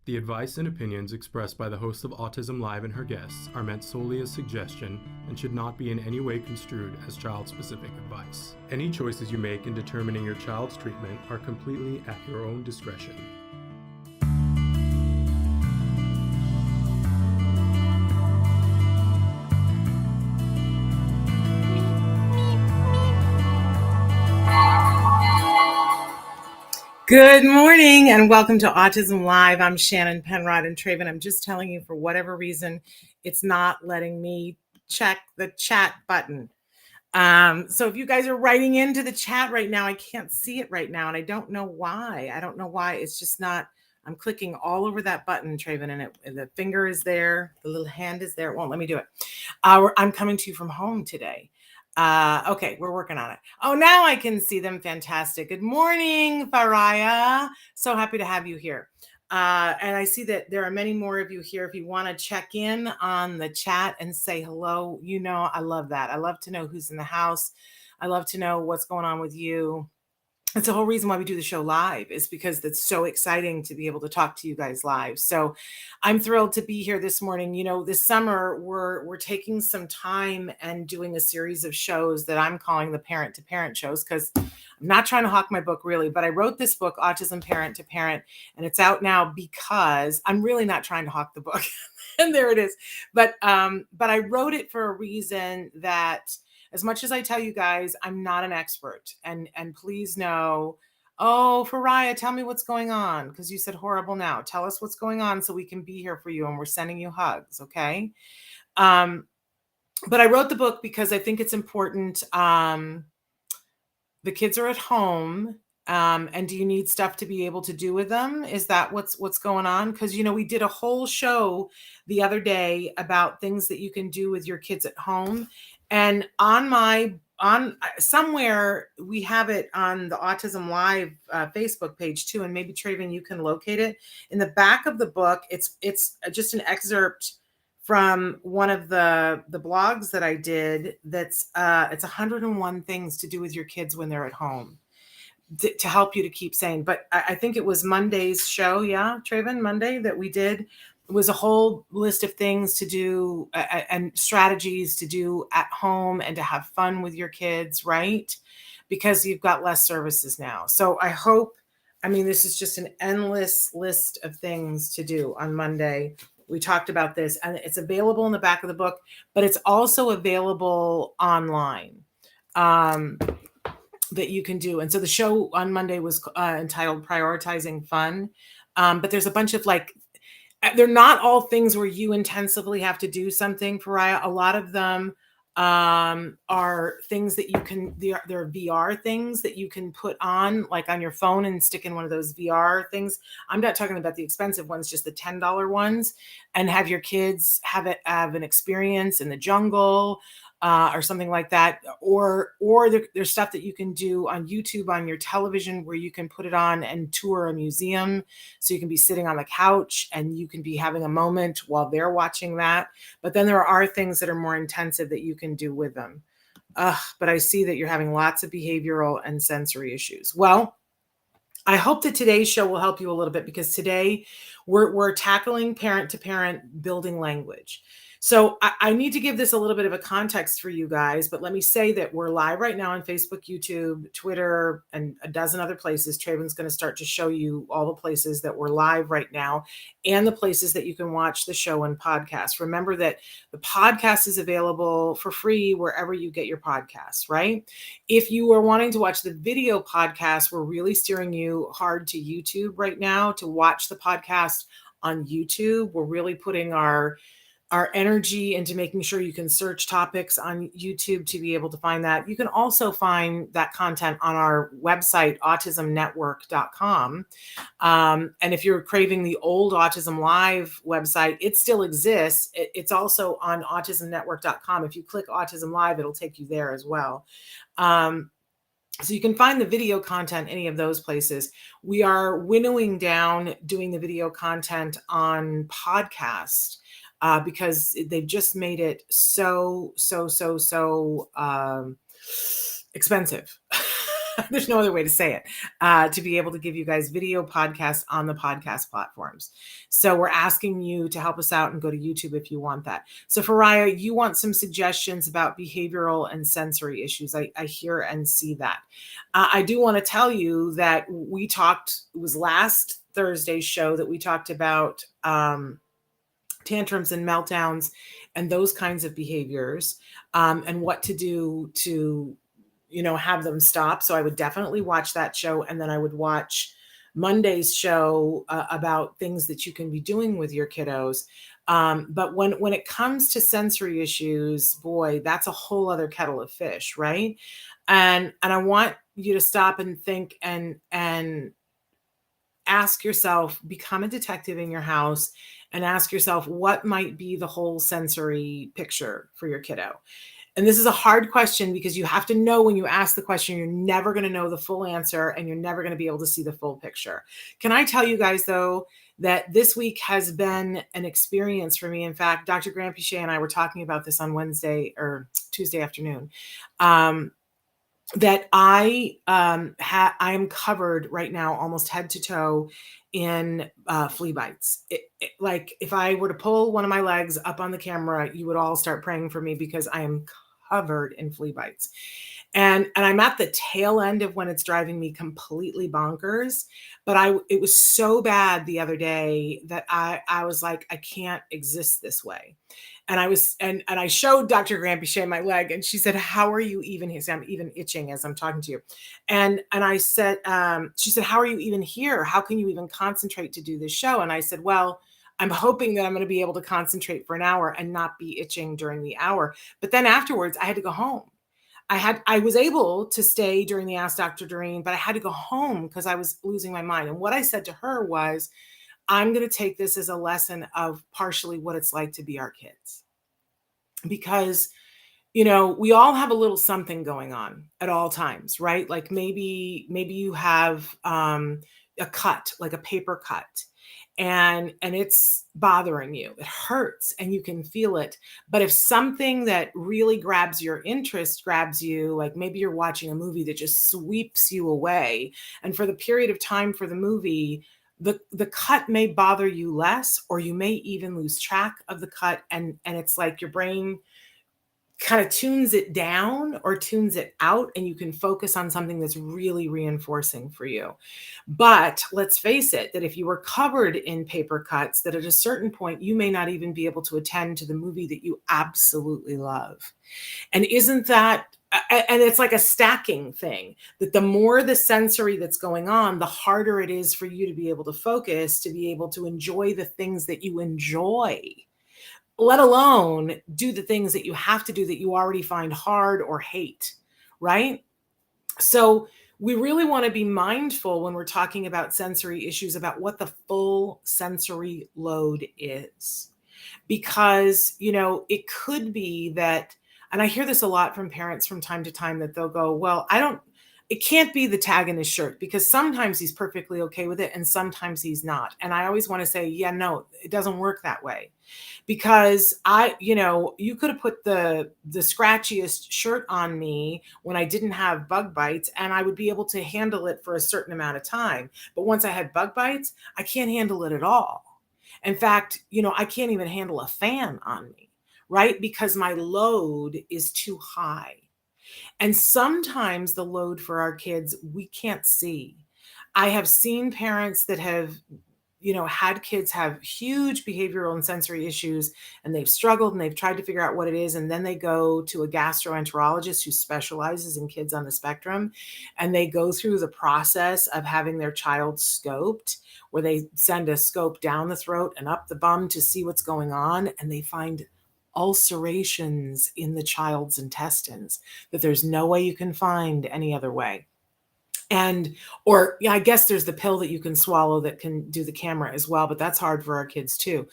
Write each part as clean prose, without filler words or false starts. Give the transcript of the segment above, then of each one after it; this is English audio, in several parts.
The advice and opinions expressed by the host of Autism Live and her guests are meant solely as suggestion and should not be in any way construed as child-specific advice. Any choices you make in determining your child's treatment are completely at your own discretion. Good morning and welcome to Autism Live. I'm Shannon Penrod and Traven. I'm just telling you, for whatever reason, it's not letting me check the chat button. So if you guys are writing into the chat right now, I can't see it right now and I don't know why. It's just not. I'm clicking all over that button, Traven, and the finger is there. The little hand is there. It won't let me do it. I'm coming to you from home today. Okay, we're working on it. Oh, now I can see them. Fantastic. Good morning, Faraya. So happy to have you here. And I see that there are many more of you here. If you want to check in on the chat and say hello, you know, I love that. I love to know who's in the house. I love to know what's going on with you. That's the whole reason why we do the show live, is because it's so exciting to be able to talk to you guys live. So I'm thrilled to be here this morning. You know, this summer we're taking some time and doing a series of shows that I'm calling the parent to parent shows, because I'm not trying to hawk my book really, but I wrote this book, Autism Parent to Parent, and it's out now because I'm really not trying to hawk the book. And there it is. But I wrote it for a reason that, as much as I tell you guys, I'm not an expert, and please know, oh, Faraya, tell me what's going on, because you said horrible now. Tell us what's going on so we can be here for you, and we're sending you hugs, okay? But I wrote the book because I think it's important. The kids are at home, and do you need stuff to be able to do with them? Is that what's going on? Because, you know, we did a whole show the other day about things that you can do with your kids at home. And on somewhere we have it on the Autism Live Facebook page too, and maybe Traven, you can locate it in the back of the book. It's just an excerpt from one of the blogs that I did. It's 101 things to do with your kids when they're at home to help you to keep sane. But I think it was Monday's show, yeah, Traven, Monday, that we did. It was a whole list of things to do and strategies to do at home and to have fun with your kids, right? Because you've got less services now. So this is just an endless list of things to do on Monday. We talked about this, and it's available in the back of the book, but it's also available online that you can do. And so the show on Monday was entitled Prioritizing Fun. But there's a bunch of they're not all things where you intensively have to do something, Faraya. A lot of them are things that you can, they're VR things that you can put on, like on your phone, and stick in one of those VR things. I'm not talking about the expensive ones, just the $10 ones, and have your kids have an experience in the jungle or something like that. Or there's stuff that you can do on YouTube on your television where you can put it on and tour a museum. So you can be sitting on the couch and you can be having a moment while they're watching that. But then there are things that are more intensive that you can do with them. But I see that you're having lots of behavioral and sensory issues. Well, I hope that today's show will help you a little bit, because today we're tackling parent to parent building language. So I need to give this a little bit of a context for you guys, but let me say that we're live right now on Facebook, YouTube, Twitter, and a dozen other places. Traven's going to start to show you all the places that we're live right now and the places that you can watch the show and podcast. Remember that the podcast is available for free wherever you get your podcasts, right? If you are wanting to watch the video podcast, we're really steering you hard to YouTube right now to watch the podcast on YouTube. We're really putting our energy into making sure you can search topics on YouTube to be able to find that. You can also find that content on our website, autismnetwork.com. And if you're craving the old Autism Live website, it still exists. It's also on autismnetwork.com. If you click Autism Live, it'll take you there as well. So you can find the video content any of those places. We are winnowing down doing the video content on podcast. Because they've just made it so expensive. There's no other way to say it, to be able to give you guys video podcasts on the podcast platforms. So we're asking you to help us out and go to YouTube if you want that. So Faraya, you want some suggestions about behavioral and sensory issues. I hear and see that. I do want to tell you that we talked, it was last Thursday's show that we talked about tantrums and meltdowns and those kinds of behaviors, and what to do to, have them stop. So I would definitely watch that show. And then I would watch Monday's show about things that you can be doing with your kiddos. But when it comes to sensory issues, boy, that's a whole other kettle of fish, right? And I want you to stop and think and ask yourself, become a detective in your house and ask yourself, what might be the whole sensory picture for your kiddo? And this is a hard question because you have to know when you ask the question, you're never going to know the full answer and you're never going to be able to see the full picture. Can I tell you guys, though, that this week has been an experience for me? In fact, Dr. Grant Pichet and I were talking about this on Wednesday or Tuesday afternoon. That I am covered right now almost head to toe in flea bites. Like if I were to pull one of my legs up on the camera, you would all start praying for me because I am covered in flea bites. And I'm at the tail end of when it's driving me completely bonkers. But it was so bad the other day that I was like, I can't exist this way. And I showed Dr. Grant Pichet my leg, and she said, "How are you even here?" I'm even itching as I'm talking to you. And I said, she said, "How are you even here? How can you even concentrate to do this show?" And I said, "Well, I'm hoping that I'm going to be able to concentrate for an hour and not be itching during the hour." But then afterwards, I had to go home. I was able to stay during the Ask Dr. Doreen, but I had to go home because I was losing my mind. And what I said to her was, I'm going to take this as a lesson of partially what it's like to be our kids. Because, we all have a little something going on at all times, right? Like maybe you have a cut, like a paper cut, and it's bothering you. It hurts and you can feel it. But if something that really grabs your interest grabs you, like maybe you're watching a movie that just sweeps you away, and for the period of time for the movie, the cut may bother you less, or you may even lose track of the cut, and it's like your brain kind of tunes it down or tunes it out, and you can focus on something that's really reinforcing for you. But let's face it, that if you were covered in paper cuts, that at a certain point, you may not even be able to attend to the movie that you absolutely love. And isn't that, and it's like a stacking thing, that the more the sensory that's going on, the harder it is for you to be able to focus, to be able to enjoy the things that you enjoy, let alone do the things that you have to do that you already find hard or hate, right? So we really want to be mindful when we're talking about sensory issues about what the full sensory load is. Because, it could be that, and I hear this a lot from parents from time to time, that they'll go, well, it can't be the tag in his shirt, because sometimes he's perfectly okay with it and sometimes he's not. And I always want to say, yeah, no, it doesn't work that way. Because you could have put the scratchiest shirt on me when I didn't have bug bites, and I would be able to handle it for a certain amount of time. But once I had bug bites, I can't handle it at all. In fact, I can't even handle a fan on me, right? Because my load is too high. And sometimes the load for our kids, we can't see. I have seen parents that have, had kids have huge behavioral and sensory issues, and they've struggled and they've tried to figure out what it is. And then they go to a gastroenterologist who specializes in kids on the spectrum. And they go through the process of having their child scoped, where they send a scope down the throat and up the bum to see what's going on. And they find ulcerations in the child's intestines that there's no way you can find any other way. Or I guess there's the pill that you can swallow that can do the camera as well, but that's hard for our kids too.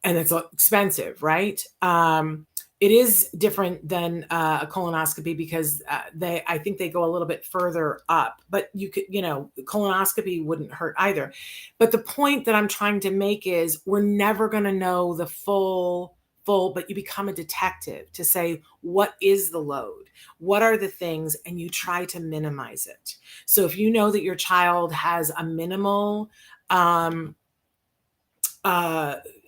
And it's expensive, right? It is different than a colonoscopy because I think they go a little bit further up, but colonoscopy wouldn't hurt either. But the point that I'm trying to make is we're never going to know the full but you become a detective to say, what is the load? What are the things? And you try to minimize it. So if you know that your child has a minimal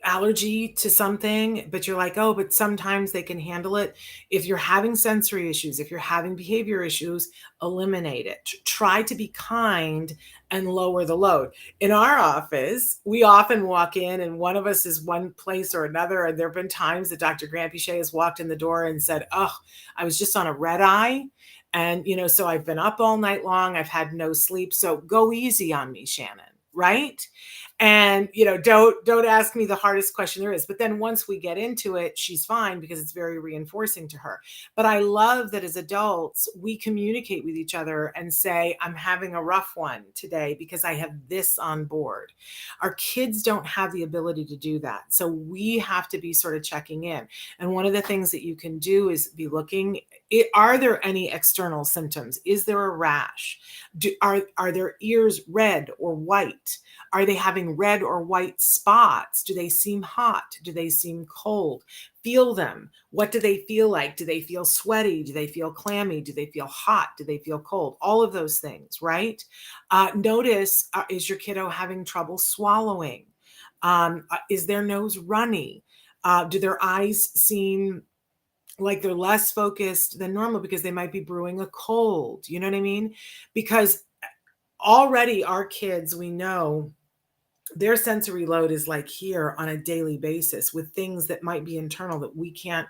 allergy to something, but you're like, oh, but sometimes they can handle it. If you're having sensory issues, if you're having behavior issues, eliminate it. Try to be kind and lower the load. In our office, we often walk in and one of us is one place or another. And there have been times that Dr. Grant Pichet has walked in the door and said, oh, I was just on a red eye. And, so I've been up all night long. I've had no sleep. So go easy on me, Shannon. Right? And, don't ask me the hardest question there is. But then once we get into it, she's fine because it's very reinforcing to her. But I love that as adults, we communicate with each other and say, I'm having a rough one today because I have this on board. Our kids don't have the ability to do that. So we have to be sort of checking in. And one of the things that you can do is be looking, are there any external symptoms? Is there a rash? Are their ears red or white? Are they having red or white spots? Do they seem hot? Do they seem cold? Feel them. What do they feel like? Do they feel sweaty? Do they feel clammy? Do they feel hot? Do they feel cold? All of those things, right? Notice, is your kiddo having trouble swallowing? Is their nose runny? Do their eyes seem like they're less focused than normal because they might be brewing a cold? You know what I mean? Because already our kids, we know their sensory load is like here on a daily basis with things that might be internal that we can't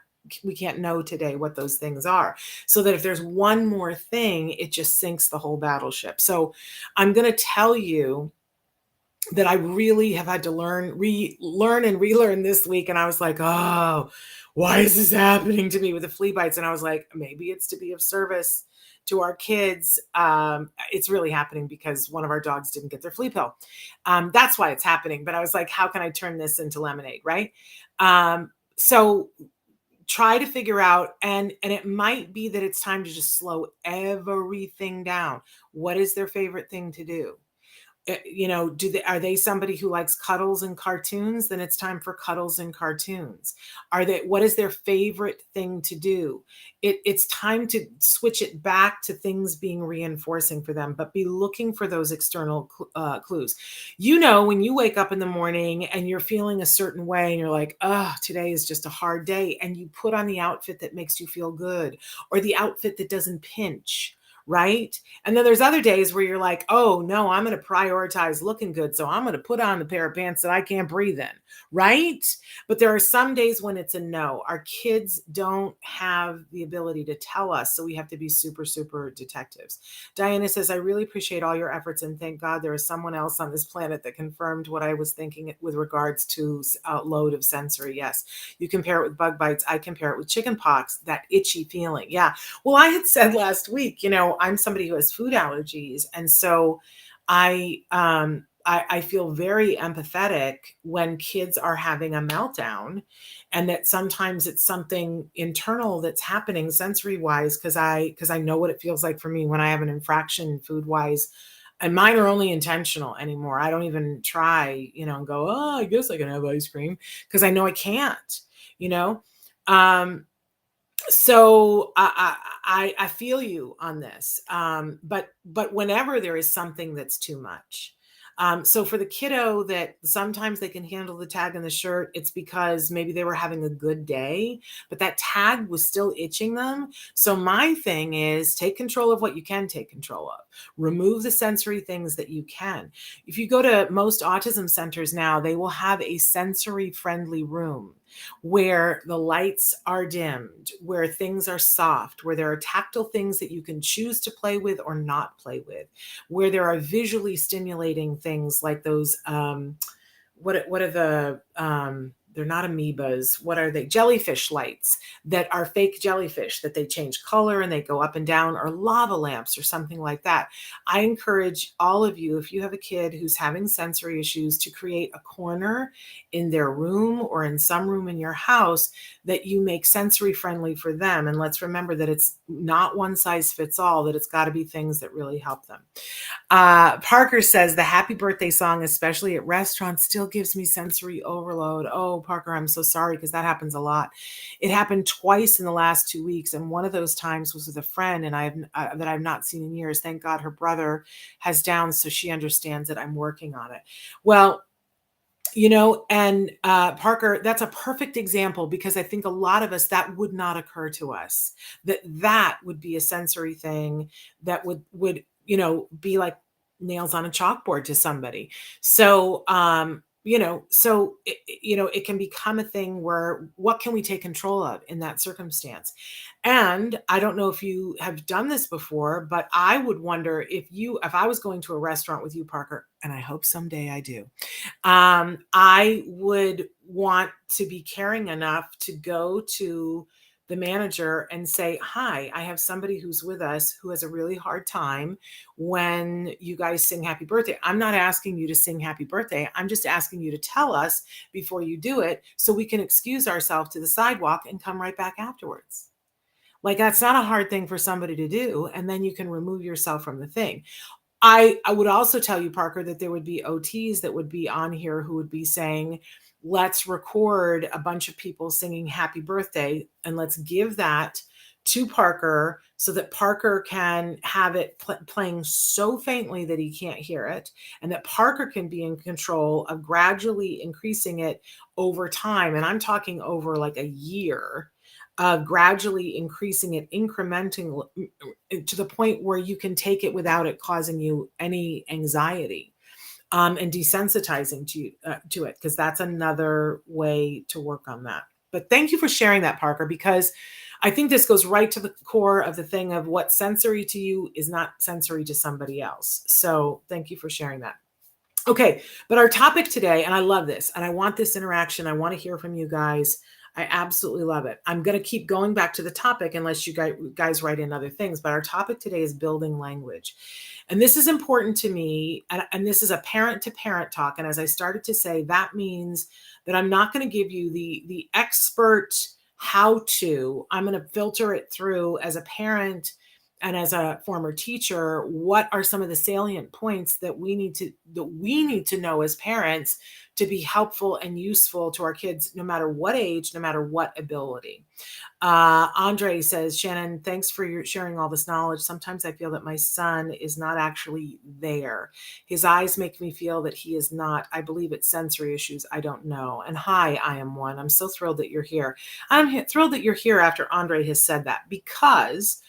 know today what those things are. So that if there's one more thing, it just sinks the whole battleship. So I'm going to tell you that I really have had to learn and relearn this week. And I was like, oh, why is this happening to me with the flea bites? And I was like, maybe it's to be of service to our kids. It's really happening because one of our dogs didn't get their flea pill. That's why it's happening. But I was like, how can I turn this into lemonade? Right. So try to figure out, and it might be that it's time to just slow everything down. What is their favorite thing to do? Are they somebody who likes cuddles and cartoons? Then it's time for cuddles and cartoons. What is their favorite thing to do? It's time to switch it back to things being reinforcing for them, but be looking for those external clues. When you wake up in the morning and you're feeling a certain way and you're like, oh, today is just a hard day. And you put on the outfit that makes you feel good, or the outfit that doesn't pinch. Right? And then there's other days where you're like, oh no, I'm going to prioritize looking good. So I'm going to put on the pair of pants that I can't breathe in. Right? But there are some days when it's a no. Our kids don't have the ability to tell us. So we have to be super, super detectives. Diana says, I really appreciate all your efforts and thank God there is someone else on this planet that confirmed what I was thinking with regards to load of sensory. Yes. You compare it with bug bites. I compare it with chicken pox, that itchy feeling. Yeah. Well, I had said last week, I'm somebody who has food allergies. And so I feel very empathetic when kids are having a meltdown, and that sometimes it's something internal that's happening sensory wise. Cause I know what it feels like for me when I have an infraction food wise, and mine are only intentional anymore. I don't even try, and go, oh, I guess I can have ice cream. Cause I know I can't, so I feel you on this. But whenever there is something that's too much. So for the kiddo that sometimes they can handle the tag in the shirt, it's because maybe they were having a good day, but that tag was still itching them. So my thing is take control of what you can take control of. Remove the sensory things that you can. If you go to most autism centers now, they will have a sensory friendly room where the lights are dimmed, where things are soft, where there are tactile things that you can choose to play with or not play with, where there are visually stimulating things like those, what are the, they're not amoebas. What are they? Jellyfish lights that are fake jellyfish that they change color and they go up and down, or lava lamps or something like that. I encourage all of you, if you have a kid who's having sensory issues, to create a corner in their room or in some room in your house that you make sensory friendly for them. And let's remember that it's not one size fits all, that it's got to be things that really help them. Parker says the happy birthday song, especially at restaurants, still gives me sensory overload. Oh, Parker, I'm so sorry, because that happens a lot. It happened twice in the last 2 weeks. And one of those times was with a friend that I've not seen in years. Thank God her brother has Downs, so she understands that I'm working on it. Well, and Parker, that's a perfect example, because I think a lot of us, that would not occur to us, that would be a sensory thing that would, be like nails on a chalkboard to somebody. So, it can become a thing where, what can we take control of in that circumstance? And I don't know if you have done this before, but I would wonder if I was going to a restaurant with you, Parker, and I hope someday I do, I would want to be caring enough to go to the manager and say, hi, I have somebody who's with us who has a really hard time when you guys sing happy birthday. I'm not asking you to sing happy birthday. I'm just asking you to tell us before you do it, so we can excuse ourselves to the sidewalk and come right back afterwards. Like, that's not a hard thing for somebody to do. And then you can remove yourself from the thing. I would also tell you, Parker, that there would be OTs that would be on here who would be saying, let's record a bunch of people singing happy birthday, and let's give that to Parker so that Parker can have it playing so faintly that he can't hear it, and that Parker can be in control of gradually increasing it over time. And I'm talking over like a year of gradually increasing it, incrementing to the point where you can take it without it causing you any anxiety, and desensitizing to it, because that's another way to work on that. But thank you for sharing that, Parker, because I think this goes right to the core of the thing of what sensory to you is not sensory to somebody else. So thank you for sharing that. Okay, but our topic today, and I love this, and I want this interaction. I want to hear from you guys. I absolutely love it. I'm going to keep going back to the topic unless you guys write in other things, but our topic today is building language. And this is important to me, and this is a parent-to-parent talk. And as I started to say, that means that I'm not going to give you the expert how-to. I'm going to filter it through as a parent and as a former teacher. What are some of the salient points that we need to know as parents to be helpful and useful to our kids, no matter what age, no matter what ability? Andre says, Shannon, thanks for sharing all this knowledge. Sometimes I feel that my son is not actually there. His eyes make me feel that he is not. I believe it's sensory issues. I don't know. And hi, I am one. I'm so thrilled that you're here. I'm thrilled that you're here after Andre has said that, because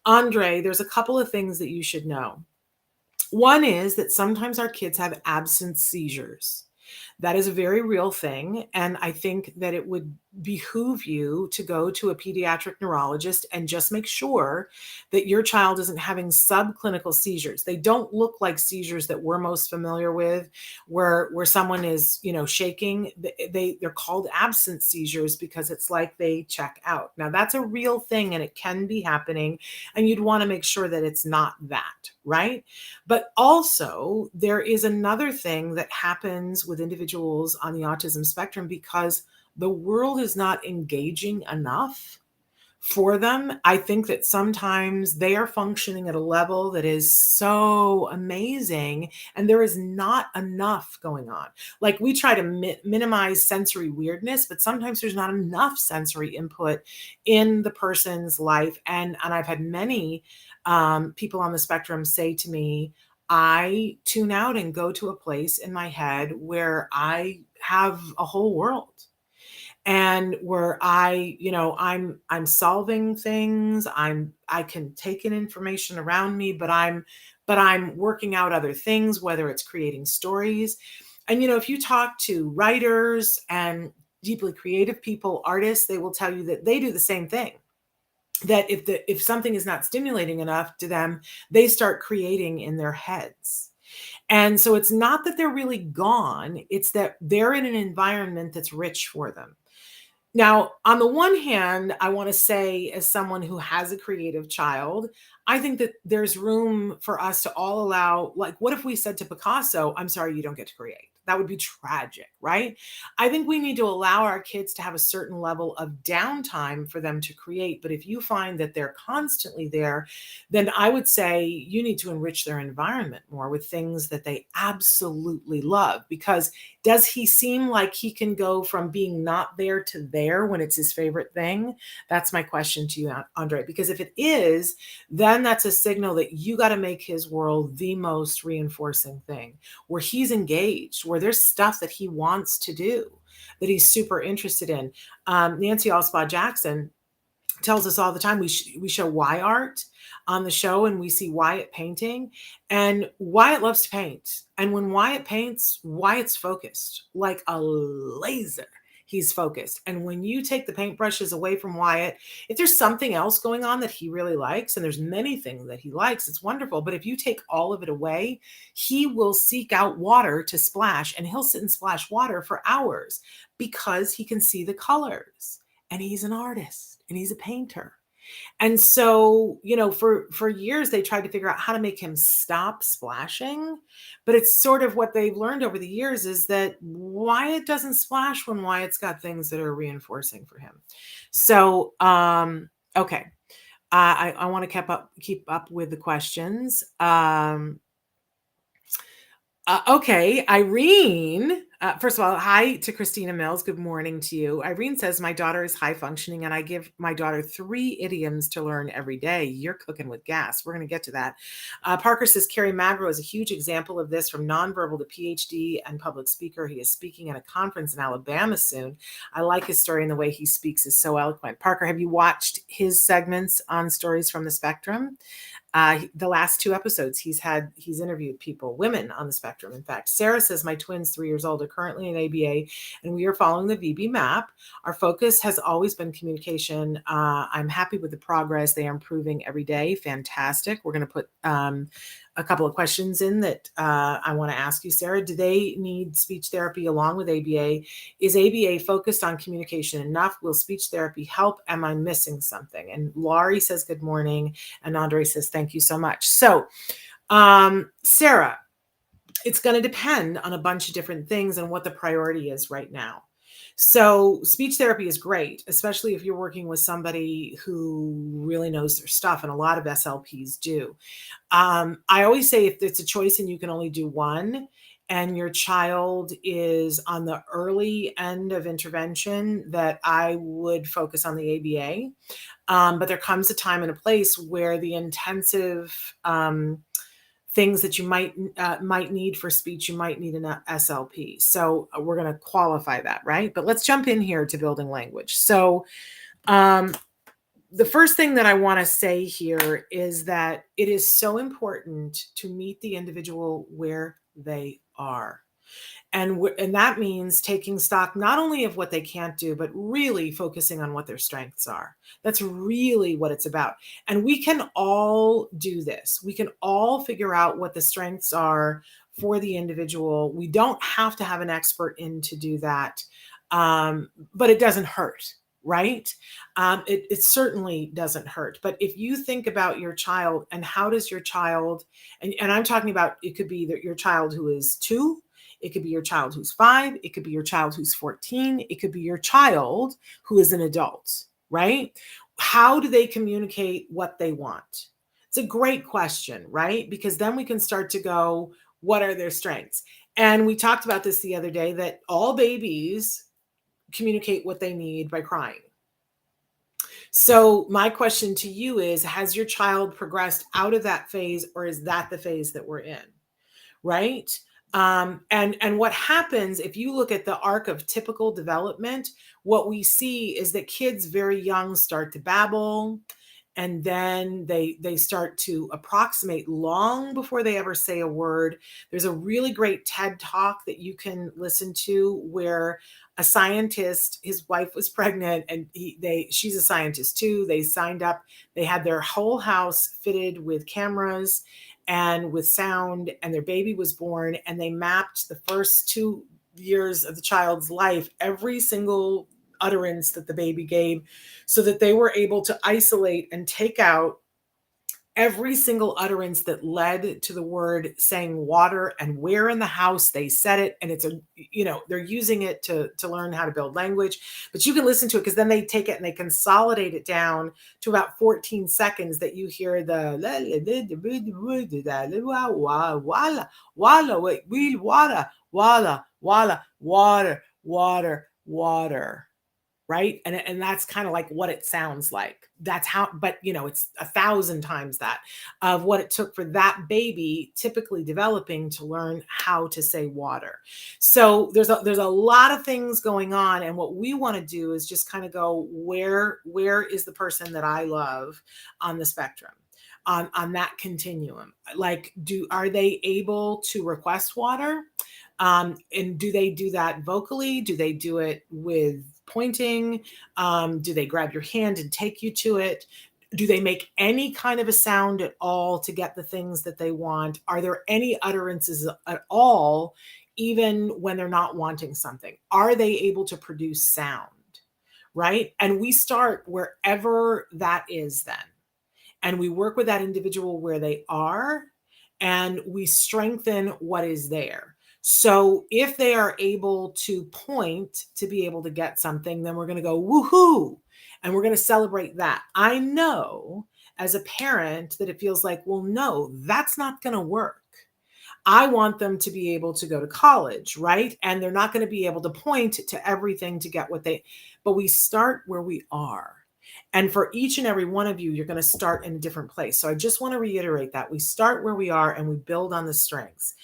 Andre, there's a couple of things that you should know. One is that sometimes our kids have absence seizures. That is a very real thing. And I think that it would behoove you to go to a pediatric neurologist and just make sure that your child isn't having subclinical seizures. They don't look like seizures that we're most familiar with, where someone is, shaking. They're called absence seizures because it's like they check out. Now, that's a real thing, and it can be happening, and you'd want to make sure that it's not that, right? But also, there is another thing that happens with individuals on the autism spectrum, because the world is not engaging enough for them. I think that sometimes they are functioning at a level that is so amazing, and there is not enough going on. Like, we try to minimize sensory weirdness, but sometimes there's not enough sensory input in the person's life. And I've had many people on the spectrum say to me, I tune out and go to a place in my head where I have a whole world, and where I'm solving things. I can take in information around me, but I'm working out other things, whether it's creating stories. And if you talk to writers and deeply creative people, artists, they will tell you that they do the same thing. That if something is not stimulating enough to them, they start creating in their heads. And so it's not that they're really gone, it's that they're in an environment that's rich for them. Now, on the one hand, I want to say, as someone who has a creative child, I think that there's room for us to all allow, like, what if we said to Picasso, I'm sorry, you don't get to create? That would be tragic, right? I think we need to allow our kids to have a certain level of downtime for them to create. But if you find that they're constantly there, then I would say you need to enrich their environment more with things that they absolutely love. Because does he seem like he can go from being not there to there when it's his favorite thing? That's my question to you, Andre. Because if it is, then that's a signal that you got to make his world the most reinforcing thing, where he's engaged, where there's stuff that he wants to do, that he's super interested in. Nancy Allspaw Jackson tells us all the time, we show Y art on the show, and we see Wyatt painting, and Wyatt loves to paint. And when Wyatt paints, Wyatt's focused like a laser. He's focused. And when you take the paintbrushes away from Wyatt, if there's something else going on that he really likes, and there's many things that he likes, it's wonderful. But if you take all of it away, he will seek out water to splash, and he'll sit and splash water for hours because he can see the colors, and he's an artist and he's a painter. And so, for years, they tried to figure out how to make him stop splashing. But it's sort of what they've learned over the years is that Wyatt doesn't splash when Wyatt's got things that are reinforcing for him. So, okay. I want to keep up with the questions. Okay, Irene. First of all, hi to Christina Mills. Good morning to you. Irene says, my daughter is high functioning and I give my daughter 3 idioms to learn every day. You're cooking with gas. We're going to get to that. Parker says, Carrie Magro is a huge example of this, from nonverbal to PhD and public speaker. He is speaking at a conference in Alabama soon. I like his story, and the way he speaks is so eloquent. Parker, have you watched his segments on Stories from the Spectrum? The last 2 episodes, he's interviewed people, women on the spectrum. In fact, Sarah says, my twins, 3 years old, are currently in ABA, and we are following the VB map. Our focus has always been communication. I'm happy with the progress. They are improving every day. Fantastic. We're going to put a couple of questions in that I want to ask you, Sarah. Do they need speech therapy along with ABA? Is ABA focused on communication enough? Will speech therapy help? Am I missing something? And Laurie says, good morning. And Andre says, thank you so much. So, Sarah, it's going to depend on a bunch of different things and what the priority is right now. So speech therapy is great, especially if you're working with somebody who really knows their stuff, and a lot of SLPs do. I always say, if it's a choice and you can only do one, and your child is on the early end of intervention, that I would focus on the ABA. But there comes a time and a place where the intensive things that you might need for speech, you might need an SLP. So we're going to qualify that, right? But let's jump in here to building language. So the first thing that I want to say here is that it is so important to meet the individual where they are. And that means taking stock not only of what they can't do, but really focusing on what their strengths are. That's really what it's about. And we can all do this. We can all figure out what the strengths are for the individual. We don't have to have an expert in to do that, but it doesn't hurt, right? It certainly doesn't hurt. But if you think about your child, and how does your child, and I'm talking about, it could be that your child who is 2, it could be your child who's 5. It could be your child who's 14. It could be your child who is an adult, right? How do they communicate what they want? It's a great question, right? Because then we can start to go, what are their strengths? And we talked about this the other day, that all babies communicate what they need by crying. So my question to you is, has your child progressed out of that phase, or is that the phase that we're in, right? And what happens if you look at the arc of typical development, what we see is that kids very young start to babble, and then they start to approximate long before they ever say a word. There's a really great TED talk that you can listen to, where a scientist, his wife was pregnant, and she's a scientist too. They signed up, they had their whole house fitted with cameras and with sound, and their baby was born, and they mapped the first 2 years of the child's life, every single utterance that the baby gave, so that they were able to isolate and take out every single utterance that led to the word saying water and where in the house they said it. And it's they're using it to learn how to build language, but you can listen to it because then they take it and they consolidate it down to about 14 seconds that you hear the water. Right. And that's kind of like what it sounds like. That's how, but it's 1,000 times that of what it took for that baby typically developing to learn how to say water. So there's a lot of things going on. And what we want to do is just kind of go, where is the person that I love on the spectrum? On that continuum? Like, are they able to request water? And do they do that vocally? Do they do it with pointing? Do they grab your hand and take you to it? Do they make any kind of a sound at all to get the things that they want? Are there any utterances at all, even when they're not wanting something? Are they able to produce sound? Right? And we start wherever that is then. And we work with that individual where they are, and we strengthen what is there. So if they are able to point to be able to get something, then we're going to go woohoo, and we're going to celebrate that. I know as a parent that it feels like, well, no, that's not going to work. I want them to be able to go to college, right? And they're not going to be able to point to everything to get but we start where we are. And for each and every one of you, you're going to start in a different place. So I just want to reiterate that we start where we are and we build on the strengths.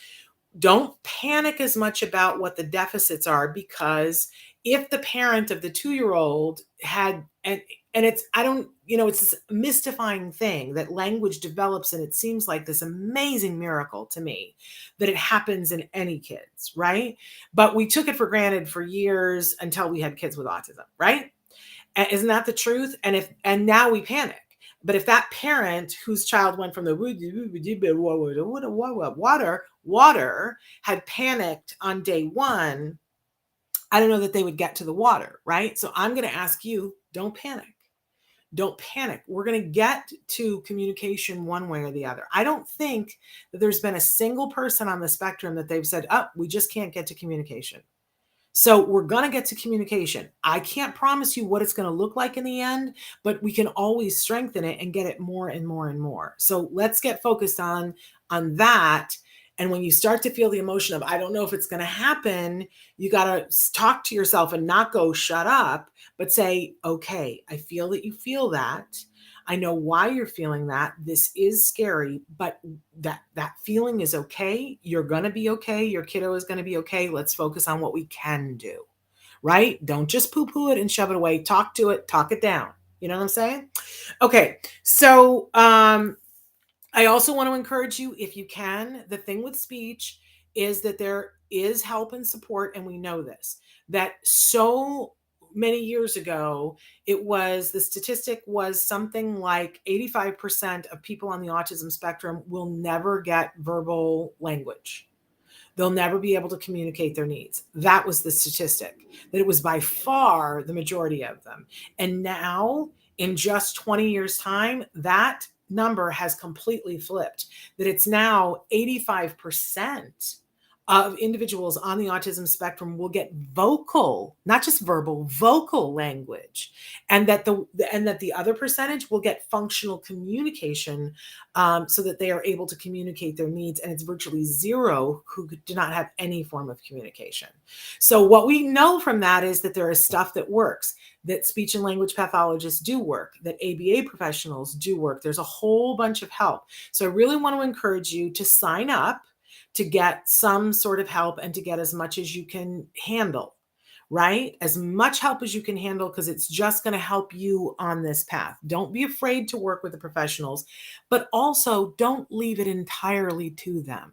Don't panic as much about what the deficits are, because if the parent of the 2-year-old had, and it's, it's this mystifying thing that language develops, and it seems like this amazing miracle to me that it happens in any kids, right? But we took it for granted for years until we had kids with autism, right? Isn't that the truth? And now we panic. But if that parent whose child went from the water had panicked on day one, I don't know that they would get to the water, right? So I'm going to ask you, don't panic. Don't panic. We're going to get to communication one way or the other. I don't think that there's been a single person on the spectrum that they've said, oh, we just can't get to communication. So we're going to get to communication. I can't promise you what it's going to look like in the end, but we can always strengthen it and get it more and more and more. So let's get focused on that. And when you start to feel the emotion of, I don't know if it's going to happen, you got to talk to yourself and not go shut up, but say, okay, I feel that you feel that. I know why you're feeling that. This is scary, but that feeling is okay. You're going to be okay. Your kiddo is going to be okay. Let's focus on what we can do, right? Don't just poo-poo it and shove it away. Talk to it, talk it down. You know what I'm saying? Okay. So, I also want to encourage you, if you can, the thing with speech is that there is help and support. And we know this, that so many years ago, the statistic was something like 85% of people on the autism spectrum will never get verbal language. They'll never be able to communicate their needs. That was the statistic, that it was by far the majority of them. And now in just 20 years time, that number has completely flipped, that it's now 85% of individuals on the autism spectrum will get vocal, not just verbal, vocal language, and that the other percentage will get functional communication, so that they are able to communicate their needs, and it's virtually zero who do not have any form of communication. So what we know from that is that there is stuff that works, that speech and language pathologists do work, that ABA professionals do work. There's a whole bunch of help. So I really want to encourage you to sign up to get some sort of help and to get as much as you can handle, right? As much help as you can handle, because it's just going to help you on this path. Don't be afraid to work with the professionals, but also don't leave it entirely to them.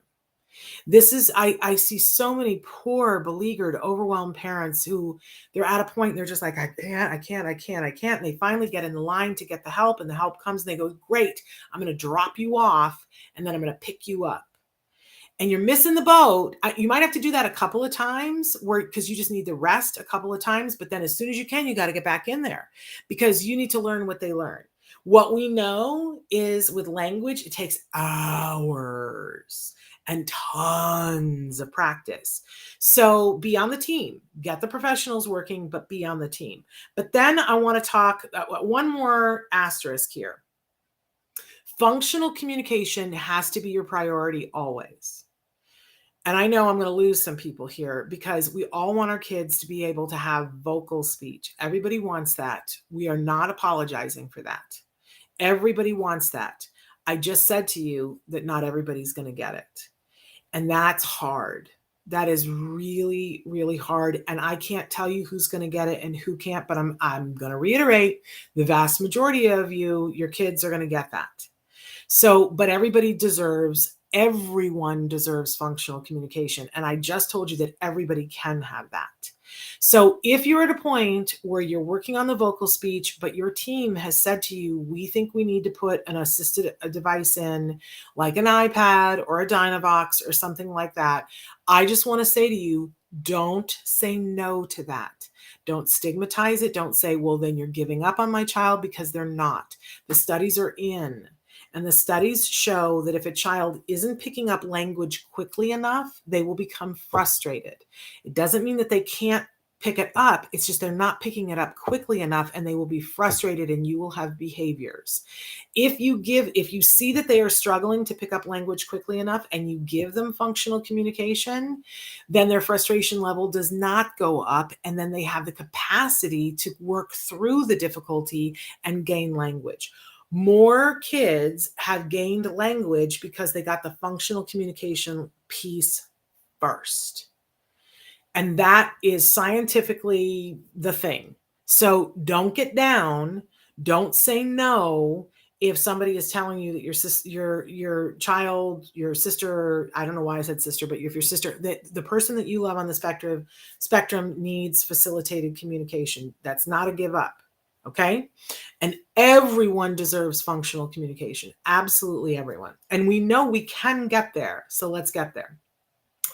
This is, I see so many poor, beleaguered, overwhelmed parents who they're at a point and they're just like, I can't. And they finally get in the line to get the help, and the help comes and they go, great, I'm going to drop you off and then I'm going to pick you up. And you're missing the boat. You might have to do that a couple of times because you just need to rest a couple of times. But then as soon as you can, you got to get back in there because you need to learn what they learn. What we know is with language, it takes hours and tons of practice. So be on the team, get the professionals working, but be on the team. But then I want to talk one more asterisk here. Functional communication has to be your priority always. And I know I'm going to lose some people here because we all want our kids to be able to have vocal speech. Everybody wants that. We are not apologizing for that. Everybody wants that. I just said to you that not everybody's going to get it. And that's hard. That is really, really hard. And I can't tell you who's going to get it and who can't, but I'm going to reiterate, the vast majority of you, your kids are going to get that. So, but everyone deserves functional communication. And I just told you that everybody can have that. So if you're at a point where you're working on the vocal speech, but your team has said to you, we think we need to put an assisted device in, like an iPad or a Dynavox or something like that, I just want to say to you, don't say no to that. Don't stigmatize it. Don't say, well, then you're giving up on my child, because they're not. The studies are in. And the studies show that if a child isn't picking up language quickly enough, they will become frustrated. It doesn't mean that they can't pick it up. It's just they're not picking it up quickly enough, and they will be frustrated, and you will have behaviors. If you see that they are struggling to pick up language quickly enough and you give them functional communication, then their frustration level does not go up, and then they have the capacity to work through the difficulty and gain language. More kids have gained language because they got the functional communication piece first. And that is scientifically the thing. So don't get down. Don't say no if somebody is telling you that your child, your sister, I don't know why I said sister, but if your sister, the person that you love on the spectrum needs facilitated communication. That's not a give up. Okay. And everyone deserves functional communication. Absolutely everyone. And we know we can get there. So let's get there.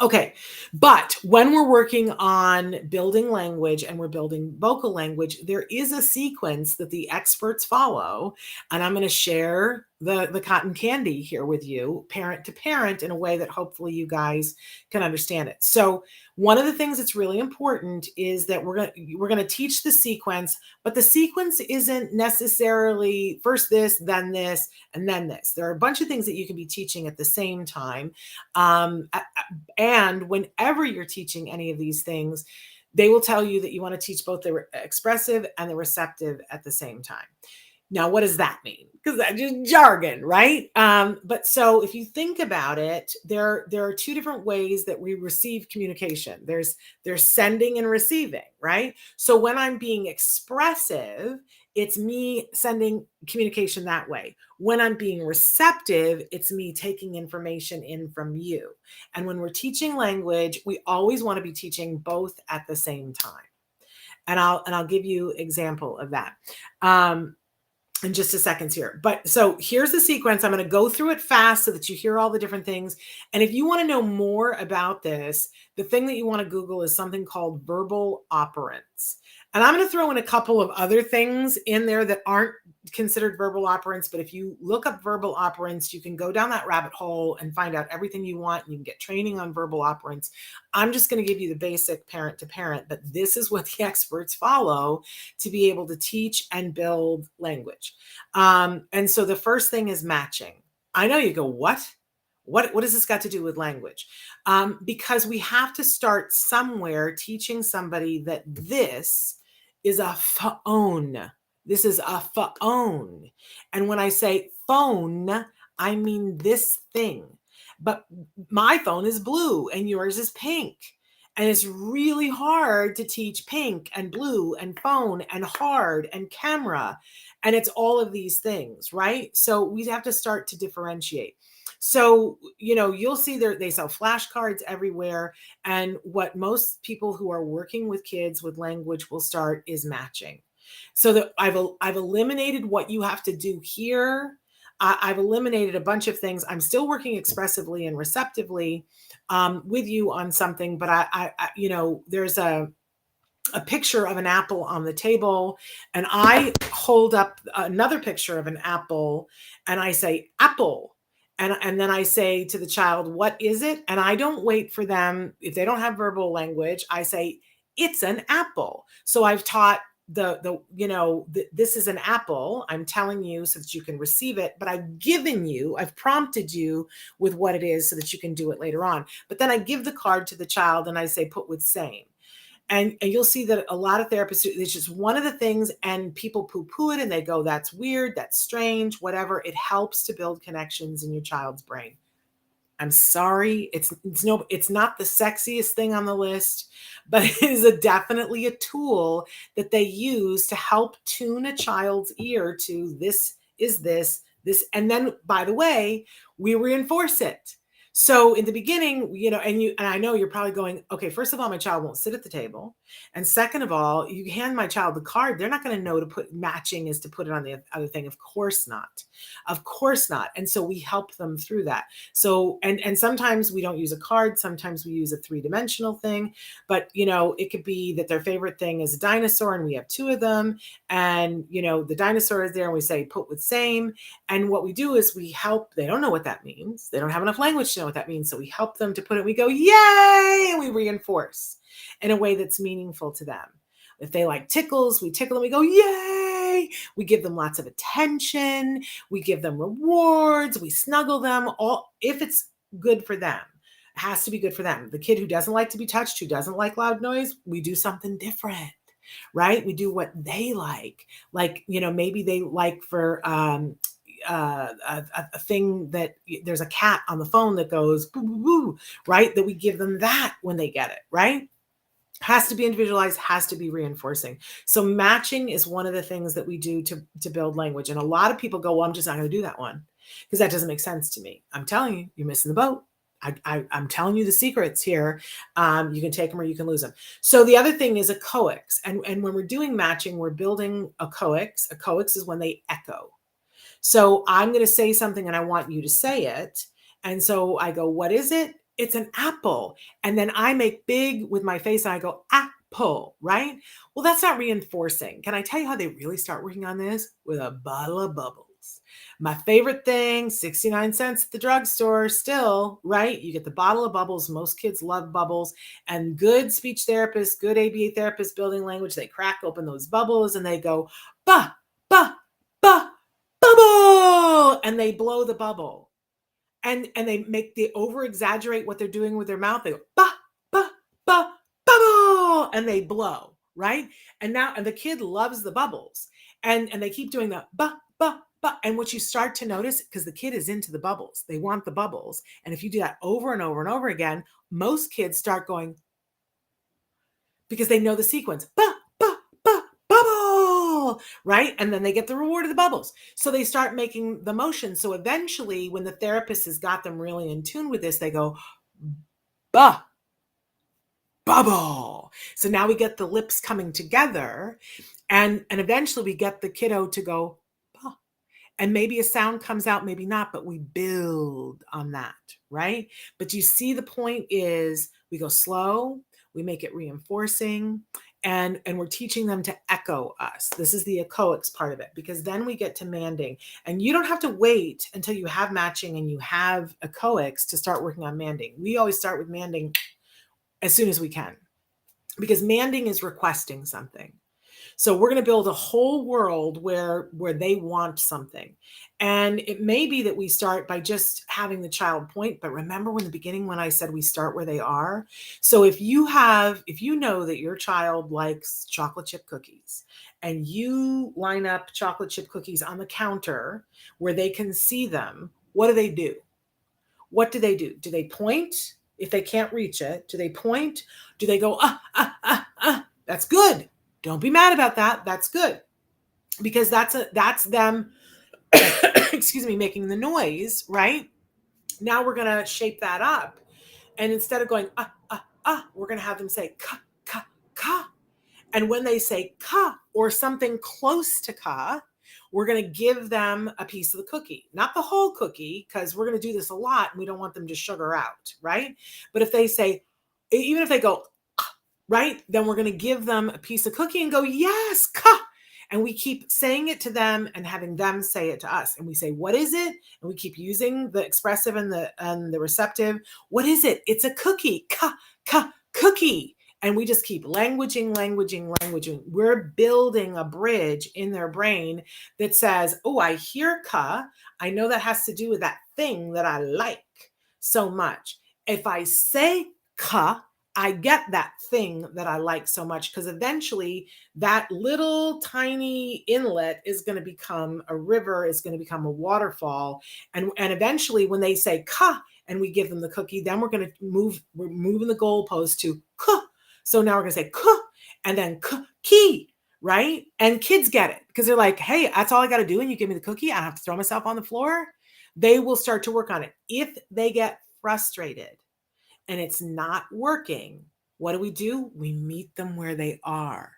Okay. But when we're working on building language and we're building vocal language, there is a sequence that the experts follow. And I'm going to share the cotton candy here with you, parent to parent, in a way that hopefully you guys can understand it. So one of the things that's really important is that we're going to teach the sequence, but the sequence isn't necessarily first this, then this, and then this. There are a bunch of things that you can be teaching at the same time. And whenever you're teaching any of these things, they will tell you that you want to teach both the expressive and the receptive at the same time. Now, what does that mean? Because that's just jargon, right? But so if you think about it, there are two different ways that we receive communication. There's sending and receiving, right? So when I'm being expressive, it's me sending communication that way. When I'm being receptive, it's me taking information in from you. And when we're teaching language, we always want to be teaching both at the same time. And I'll give you an example of that. In just a second here. But so here's the sequence. I'm going to go through it fast so that you hear all the different things. And if you want to know more about this, the thing that you want to Google is something called verbal operants. And I'm going to throw in a couple of other things in there that aren't considered verbal operants. But if you look up verbal operants, you can go down that rabbit hole and find out everything you want. And you can get training on verbal operants. I'm just going to give you the basic parent to parent, but this is what the experts follow to be able to teach and build language. And so the first thing is matching. I know you go, what? What has this got to do with language? Because we have to start somewhere teaching somebody that this is a phone. This is a phone. And when I say phone, I mean this thing. But my phone is blue and yours is pink. And it's really hard to teach pink and blue and phone and hard and camera. And it's all of these things, right? So we have to start to differentiate. So, you'll see they sell flashcards everywhere. And what most people who are working with kids with language will start is matching. So that I've eliminated what you have to do here. I've eliminated a bunch of things. I'm still working expressively and receptively with you on something, but I there's a a picture of an apple on the table, and I hold up another picture of an apple and I say apple. And then I say to the child, what is it? And I don't wait for them. If they don't have verbal language, I say, it's an apple. So I've taught this is an apple. I'm telling you so that you can receive it, but I've prompted you with what it is so that you can do it later on. But then I give the card to the child and I say, put with same. And you'll see that a lot of therapists, it's just one of the things, and people poo-poo it and they go, that's weird, that's strange, whatever. It helps to build connections in your child's brain. I'm sorry, it's not the sexiest thing on the list, but it is definitely a tool that they use to help tune a child's ear to this is this. And then, by the way, we reinforce it. So in the beginning, and I know you're probably going, okay, first of all, my child won't sit at the table. And second of all, you hand my child the card, they're not going to know to put matching is to put it on the other thing. Of course not. Of course not. And so we help them through that. So, and sometimes we don't use a card. Sometimes we use a 3-dimensional thing, but it could be that their favorite thing is a dinosaur and we have 2 of them. And, the dinosaur is there and we say, put with same. And what we do is we help, they don't know what that means. They don't have enough language to know what that means. So we help them to put it, we go, yay, and we reinforce in a way that's meaningful to them. If they like tickles, we tickle them, we go, yay. We give them lots of attention. We give them rewards. We snuggle them, all if it's good for them. It has to be good for them. The kid who doesn't like to be touched, who doesn't like loud noise, we do something different, right? We do what they like. Like, maybe they like for a thing that there's a cat on the phone that goes boo, boo, boo, right? That we give them that when they get it, right? Has to be individualized, has to be reinforcing. So matching is one of the things that we do to build language. And a lot of people go, well, I'm just not going to do that one because that doesn't make sense to me. I'm telling you, you're missing the boat. I'm telling you the secrets here. You can take them or you can lose them. So the other thing is echoics. And when we're doing matching, we're building echoics. Echoics is when they echo. So I'm going to say something and I want you to say it. And so I go, what is it? It's an apple. And then I make big with my face and I go, apple, right? Well, that's not reinforcing. Can I tell you how they really start working on this? With a bottle of bubbles. My favorite thing, 69 cents at the drugstore still, right? You get the bottle of bubbles. Most kids love bubbles. And good speech therapists, good ABA therapists building language, they crack open those bubbles and they go, ba, ba, ba, bubble. And they blow the bubble. And they over exaggerate what they're doing with their mouth. They go, ba, ba, ba, bubble. And they blow, right? And the kid loves the bubbles. And they keep doing the ba, ba, ba. And what you start to notice, because the kid is into the bubbles, they want the bubbles. And if you do that over and over and over again, most kids start going, because they know the sequence, ba, ba, ba, bubble, right? And then they get the reward of the bubbles. So they start making the motion. So eventually when the therapist has got them really in tune with this, they go, ba, bubble. So now we get the lips coming together and eventually we get the kiddo to go, ba. And maybe a sound comes out, maybe not, but we build on that, right? But you see the point is we go slow, we make it reinforcing, and we're teaching them to echo us. This is the echoics part of it, because then we get to manding. And you don't have to wait until you have matching and you have echoics to start working on manding. We always start with manding as soon as we can, because manding is requesting something. So we're going to build a whole world where they want something. And it may be that we start by just having the child point, but remember in the beginning when I said we start where they are. So if you know that your child likes chocolate chip cookies and you line up chocolate chip cookies on the counter where they can see them, what do? What do they do? Do they point? If they can't reach it, do they point? Do they go, That's good. Don't be mad about that. That's good. Because that's them, excuse me, making the noise, right? Now we're going to shape that up. And instead of going, we're going to have them say, ka, ka, ka. And when they say ka or something close to ka, we're going to give them a piece of the cookie, not the whole cookie, because we're going to do this a lot and we don't want them to sugar out, right? But if they say, even if they go, right? Then we're going to give them a piece of cookie and go, yes, ka. And we keep saying it to them and having them say it to us. And we say, what is it? And we keep using the expressive and the receptive. What is it? It's a cookie. Ka, ka, cookie. And we just keep languaging. We're building a bridge in their brain that says, oh, I hear ka. I know that has to do with that thing that I like so much. If I say ka, I get that thing that I like so much, because eventually that little tiny inlet is going to become a river, is going to become a waterfall. And eventually when they say ka and we give them the cookie, then we're moving the goalpost to ka. So now we're going to say ka and then ki, right? And kids get it because they're like, hey, that's all I got to do. And you give me the cookie, I don't have to throw myself on the floor. They will start to work on it. If they get frustrated and it's not working, what do? We meet them where they are.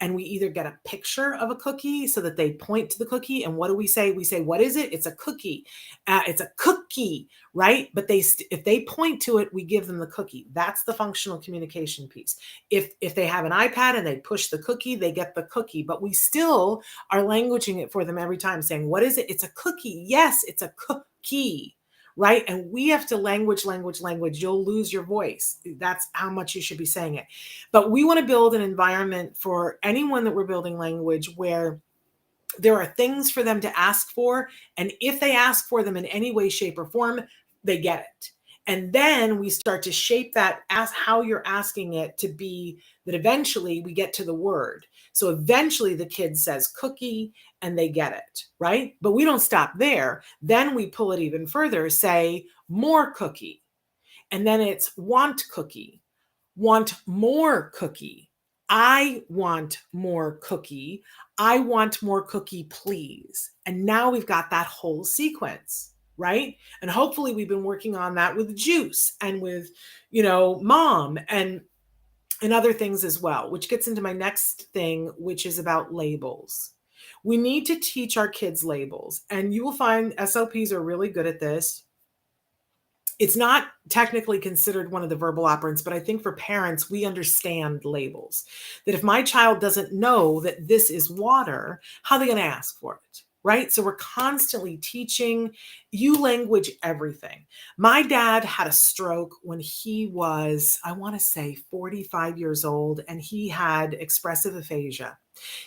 And we either get a picture of a cookie so that they point to the cookie. And what do we say? We say, what is it? It's a cookie. It's a cookie, right? But if they point to it, we give them the cookie. That's the functional communication piece. If they have an iPad and they push the cookie, they get the cookie. But we still are languaging it for them every time, saying, what is it? It's a cookie. Yes, it's a cookie. Right? And we have to language. You'll lose your voice. That's how much you should be saying it. But we want to build an environment for anyone that we're building language where there are things for them to ask for. And if they ask for them in any way, shape, or form, they get it. And then we start to shape that as how you're asking it to be that eventually we get to the word. So eventually the kid says cookie and they get it, right? But we don't stop there. Then we pull it even further, say more cookie. And then it's want cookie, want more cookie. I want more cookie. I want more cookie, please. And now we've got that whole sequence, right? And hopefully we've been working on that with juice and with, mom and other things as well, which gets into my next thing, which is about labels. We need to teach our kids labels, and you will find SLPs are really good at this. It's not technically considered one of the verbal operants, but I think for parents, we understand labels. That if my child doesn't know that this is water, how are they going to ask for it? Right? So we're constantly teaching you language everything. My dad had a stroke when he was, I want to say 45 years old, and he had expressive aphasia.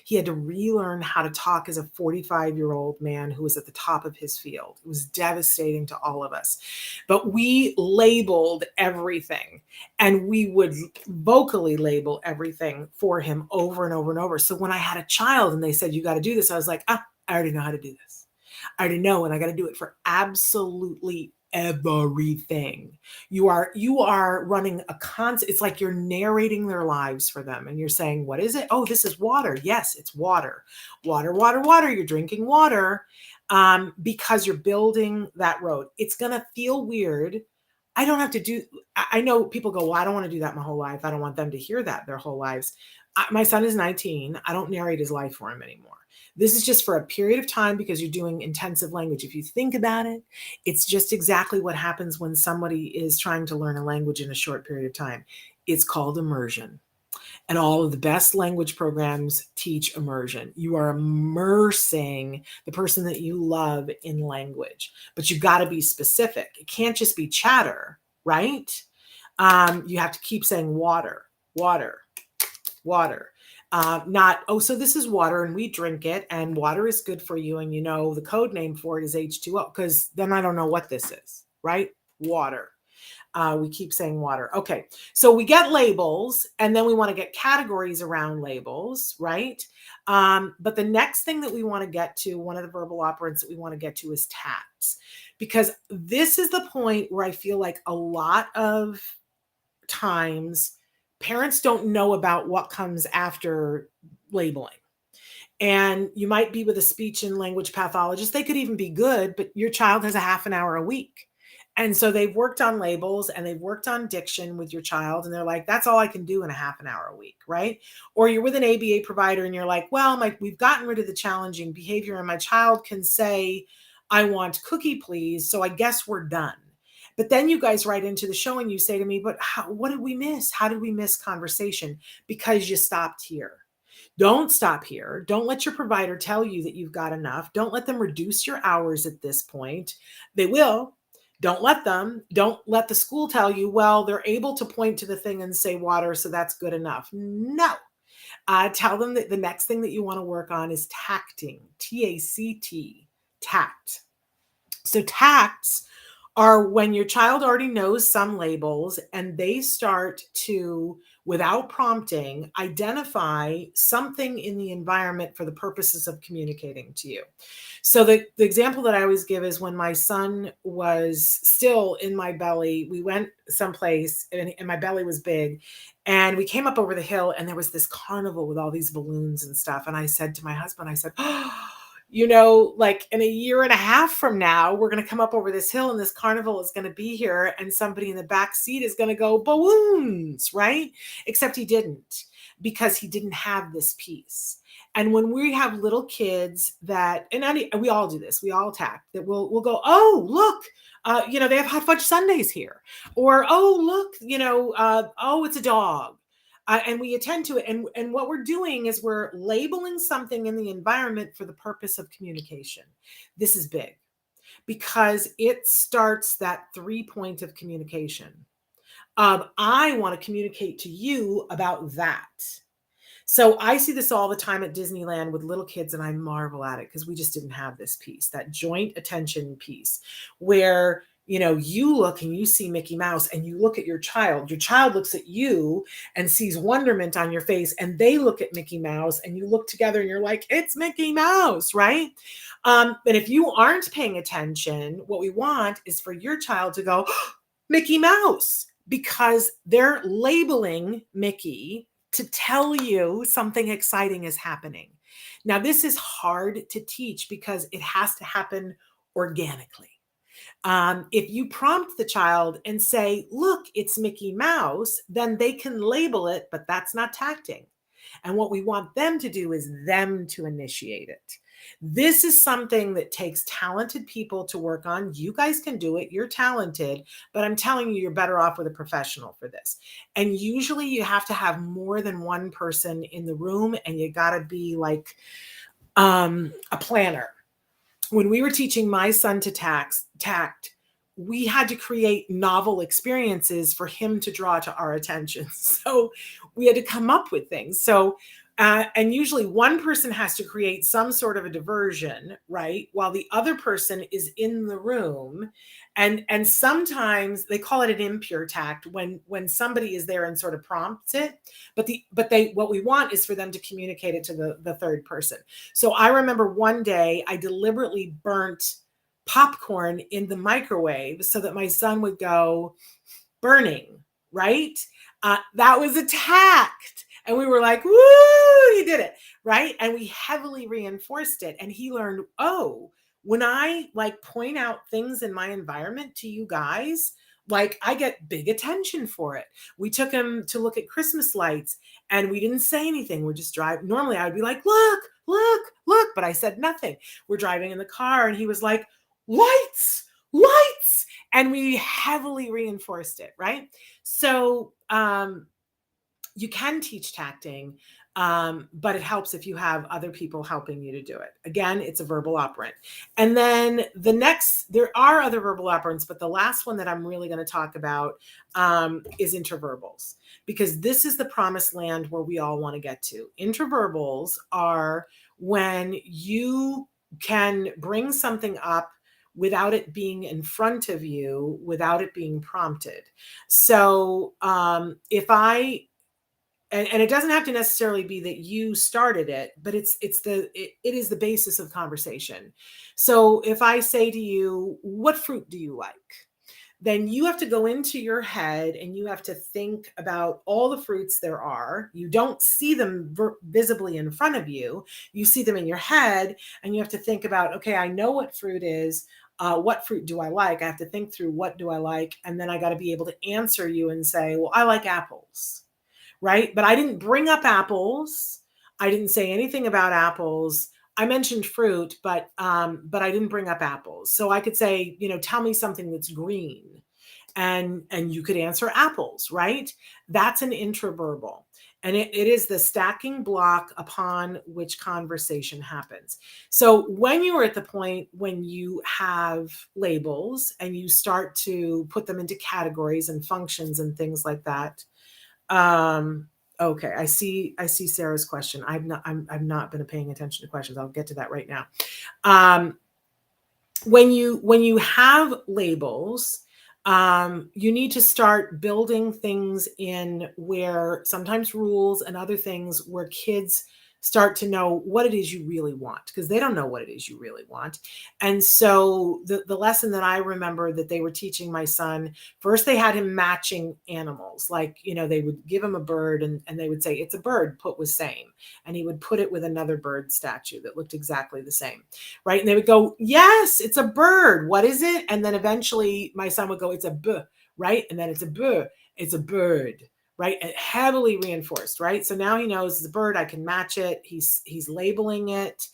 He had to relearn how to talk as a 45-year-old man who was at the top of his field. It was devastating to all of us. But we labeled everything, and we would vocally label everything for him over and over and over. So when I had a child and they said, you got to do this, I was like, I already know how to do this. I already know, and I got to do it for absolutely everything. You are running a constant. It's like you're narrating their lives for them, and you're saying, what is it? Oh, this is water. Yes, it's water. Water. You're drinking water because you're building that road. It's going to feel weird. I don't have to do, I know people go, well, I don't want to do that my whole life. I don't want them to hear that their whole lives. My son is 19. I don't narrate his life for him anymore. This is just for a period of time because you're doing intensive language. If you think about it, it's just exactly what happens when somebody is trying to learn a language in a short period of time. It's called immersion. And all of the best language programs teach immersion. You are immersing the person that you love in language, but you've got to be specific. It can't just be chatter, right? You have to keep saying water. Not, oh, so this is water and we drink it and water is good for you. And the code name for it is H2O, because then I don't know what this is, right? Water. We keep saying water. Okay. So we get labels and then we want to get categories around labels, right? But the next thing that we want to get to, one of the verbal operants that we want to get to is Tacts, because this is the point where I feel like a lot of times parents don't know about what comes after labeling. And you might be with a speech and language pathologist. They could even be good, but your child has a half an hour a week. And so they've worked on labels and they've worked on diction with your child. And they're like, that's all I can do in a half an hour a week, right? Or you're with an ABA provider and you're like, well, we've gotten rid of the challenging behavior and my child can say, I want cookie, please. So I guess we're done. But then you guys write into the show and you say to me, but what did we miss? How did we miss conversation? Because you stopped here. Don't stop here. Don't let your provider tell you that you've got enough. Don't let them reduce your hours at this point. They will. Don't let them. Don't let the school tell you, well, they're able to point to the thing and say water, so that's good enough. No. Tell them that the next thing that you want to work on is tacting, T-A-C-T, tact. So tacts are when your child already knows some labels and they start to, without prompting, identify something in the environment for the purposes of communicating to you. So the example that I always give is when my son was still in my belly, we went someplace and my belly was big, and we came up over the hill and there was this carnival with all these balloons and stuff. And I said to my husband, I said, you know, like in a year and a half from now, we're going to come up over this hill and this carnival is going to be here. And somebody in the back seat is going to go balloons, right? Except he didn't, because he didn't have this piece. And when we have little kids that, and we all do this, we all tact, that we'll go, oh, look, you know, they have hot fudge sundaes here. Or, oh, look, you know, oh, it's a dog. And we attend to it. And what we're doing is we're labeling something in the environment for the purpose of communication. This is big because it starts that 3-point of communication. I want to communicate to you about that. So I see this all the time at Disneyland with little kids, and I marvel at it because we just didn't have this piece, that joint attention piece, where, you know, you look and you see Mickey Mouse and you look at your child looks at you and sees wonderment on your face, and they look at Mickey Mouse and you look together and you're like, it's Mickey Mouse, right? But if you aren't paying attention, what we want is for your child to go, Mickey Mouse, because they're labeling Mickey to tell you something exciting is happening. Now, this is hard to teach because it has to happen organically. If you prompt the child and say, look, it's Mickey Mouse, then they can label it, but that's not tacting. And what we want them to do is them to initiate it. This is something that takes talented people to work on. You guys can do it. You're talented, but I'm telling you, you're better off with a professional for this. And usually you have to have more than one person in the room, and you got to be like a planner. When we were teaching my son to tact, we had to create novel experiences for him to draw to our attention. So we had to come up with things. So, and usually one person has to create some sort of a diversion, right? While the other person is in the room. And sometimes they call it an impure tact when somebody is there and sort of prompts it, but what we want is for them to communicate it to the third person. So I remember one day I deliberately burnt popcorn in the microwave so that my son would go burning, right? That was a tact. And we were like, woo, he did it, right? And we heavily reinforced it. And he learned, oh, when I like point out things in my environment to you guys, like I get big attention for it. We took him to look at Christmas lights and we didn't say anything. We're just driving. Normally I would be like, look, look, look, but I said nothing. We're driving in the car and he was like, lights, lights. And we heavily reinforced it, right? So you can teach tacting, but it helps if you have other people helping you to do it. Again, it's a verbal operant. And then there are other verbal operants, but the last one that I'm really going to talk about is intraverbals, because this is the promised land where we all want to get to. Intraverbals are when you can bring something up without it being in front of you, without it being prompted. So and it doesn't have to necessarily be that you started it, but it is the basis of conversation. So if I say to you, what fruit do you like? Then you have to go into your head and you have to think about all the fruits there are. You don't see them visibly in front of you. You see them in your head, and you have to think about, okay, I know what fruit is. What fruit do I like? I have to think through, what do I like? And then I got to be able to answer you and say, well, I like apples. Right? But I didn't bring up apples. I didn't say anything about apples. I mentioned fruit, but I didn't bring up apples. So I could say, tell me something that's green. and you could answer apples, right? That's an intraverbal. And it is the stacking block upon which conversation happens. So when you are at the point when you have labels and you start to put them into categories and functions and things like that. Okay, I see Sarah's question. I've not been paying attention to questions. I'll get to that right now. When you have labels, you need to start building things in where sometimes rules and other things where kids start to know what it is you really want, because they don't know what it is you really want. And so the lesson that I remember that they were teaching my son, first they had him matching animals. Like, they would give him a bird and they would say, it's a bird, put with same. And he would put it with another bird statue that looked exactly the same. Right. And they would go, yes, it's a bird. What is it? And then eventually my son would go, it's a b, right? And then it's a b, it's a bird, right? And heavily reinforced, right? So now he knows it's a bird. I can match it. He's labeling it.